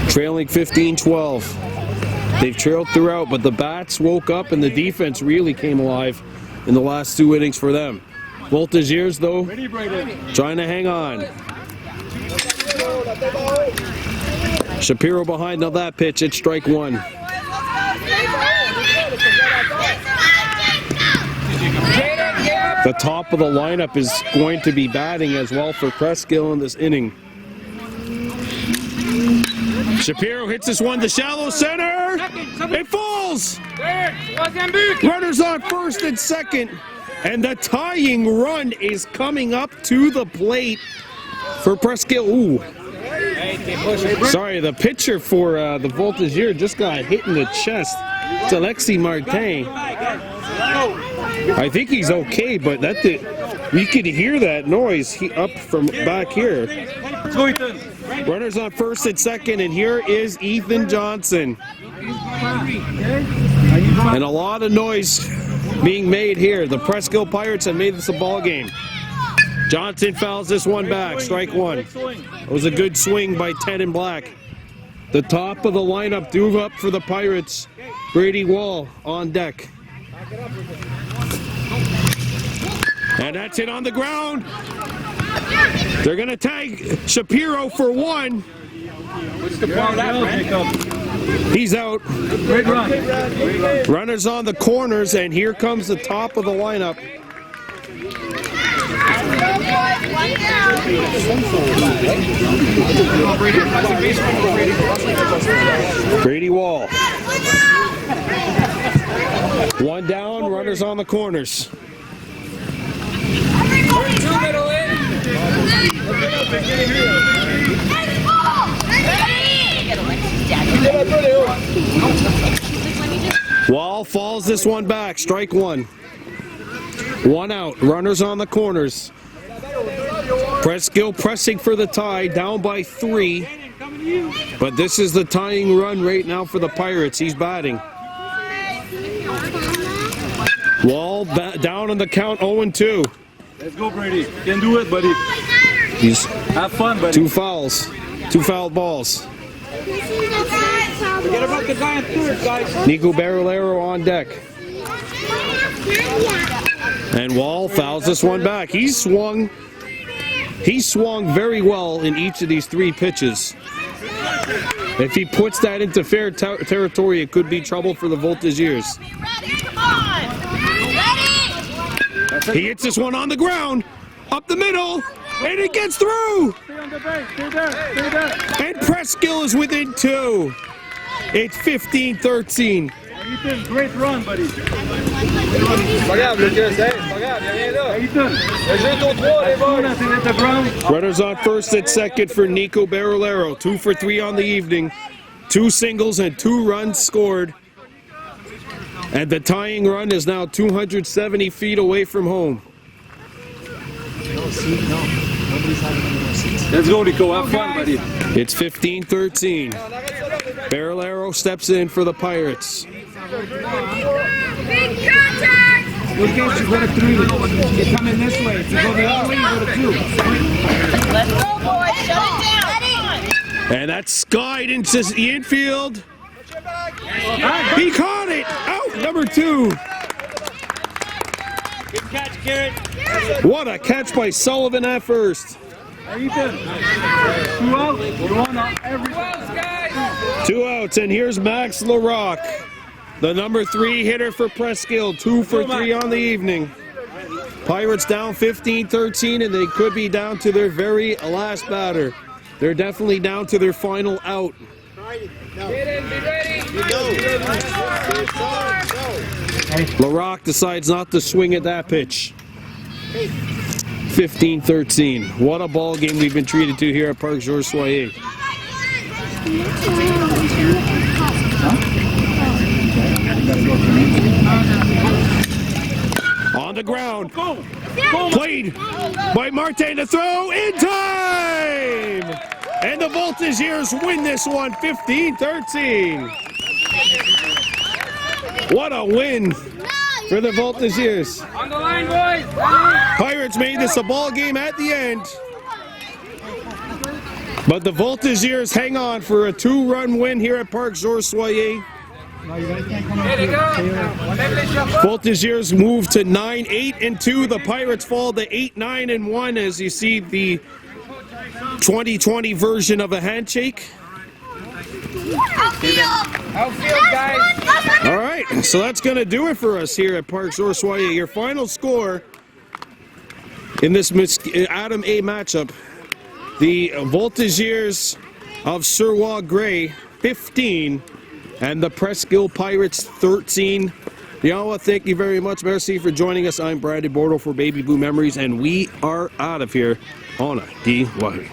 Speaker 1: Trailing 15-12. They've trailed throughout, but the bats woke up and the defense really came alive in the last 2 innings for them. Voltigeurs, though,
Speaker 4: Ready, Brady.
Speaker 1: trying to hang on. Shapiro behind on that pitch at strike 1. The top of the lineup is going to be batting as well for Presqu'ile in this inning. Shapiro hits this one to shallow center. It falls. Runners on first and second. And the tying run is coming up to the plate for Presqu'ile. Ooh. Sorry, the pitcher for the Voltigeurs just got hit in the chest. It's Alexis Martin. I think he's okay, but we could hear that noise up from back here.
Speaker 4: Let's go, Ethan.
Speaker 1: Runners on first and second, and here is Easton Johnson. And a lot of noise being made here. The Presqu'ile Pirates have made this a ball game. Johnson fouls this one back, strike 1. It was a good swing by 10 in black. The top of the lineup due up for the Pirates. Brady Wall on deck. And that's it on the ground. They're going to tag Shapiro for 1. He's out.
Speaker 4: Great run.
Speaker 1: Runners on the corners, and here comes the top of the lineup. Brady Wall. 1 down, runners on the corners. Wall falls this one back, strike 1. 1 out, runners on the corners. Presqu'ile pressing for the tie, down by 3. But this is the tying run right now for the Pirates. He's batting. Wall down on the count, 0-2.
Speaker 4: Let's go, Brady. You can do it, buddy.
Speaker 1: He's
Speaker 4: Have fun, buddy.
Speaker 1: 2 fouls, 2 fouled balls.
Speaker 2: Forget about the guy on third, guys.
Speaker 1: Nico Barolero on deck. And Wall fouls this one back. He swung very well in each of these 3 pitches. If he puts that into fair territory, it could be trouble for the Voltigeurs. He hits this one on the ground, up the middle, and it gets through.
Speaker 4: Stay on the base. Stay there. Stay there.
Speaker 1: And Presqu'ile is within 2. It's 15-13.
Speaker 4: Ethan, great run, buddy.
Speaker 2: C'est pas grave, Lucas, c'est pas grave, y'a rien là.
Speaker 4: Ethan,
Speaker 2: Le jeu est au 3, les boys.
Speaker 4: let's hit the ground.
Speaker 1: Runners on first and second for Nico Barolero. 2 for 3 on the evening. 2 singles and 2 runs scored. And the tying run is now 270 feet away from home.
Speaker 4: Let's go, Nico. Have fun, buddy.
Speaker 1: It's 15-13. Barolero steps in for the Pirates.
Speaker 5: Big contact!
Speaker 3: Those guys should go to 3. You're coming this way. If you go the other way, you go to 2.
Speaker 5: Let's go, boys. Shut it down.
Speaker 1: And that's skied into the infield. He caught it! Out, number 2.
Speaker 4: Good catch, Garrett.
Speaker 1: What a catch by Sullivan at first.
Speaker 4: Hey, Ethan. 2 out. You want everything.
Speaker 1: 2 outs, and here's Max Larocque, the number 3 hitter for Presqu'ile. 2 for 3 on the evening. Pirates down 15-13, and they could be down to their very last batter. They're definitely down to their final out.
Speaker 2: Get in, be ready.
Speaker 1: Larocque decides not to swing at that pitch. 15-13. What a ball game we've been treated to here at Presqu'ile Soyer. On the ground. Played by Martin to throw in time! And the Voltigeurs win this one 15-13. What a win for the Voltigeurs.
Speaker 3: On the line, boys!
Speaker 1: Pirates made this a ball game at the end. But the Voltigeurs hang on for a 2-run win here at Presqu'ile Soyer. Voltigeurs move to 9-8-2. The Pirates fall to 8-9-1 as you see the 2020 version of a handshake.
Speaker 3: Outfield, guys!
Speaker 1: All right, so that's going to do it for us here at Presqu'ile Soyer. Your final score in this Adam A matchup, the Voltigeurs of Suroit Gris 15 and the Presqu'ile Pirates 13. Yawa, thank you very much. Merci for joining us. I'm Brady Bordeaux for Baby Blue Memories, and we are out of here on a D-Way.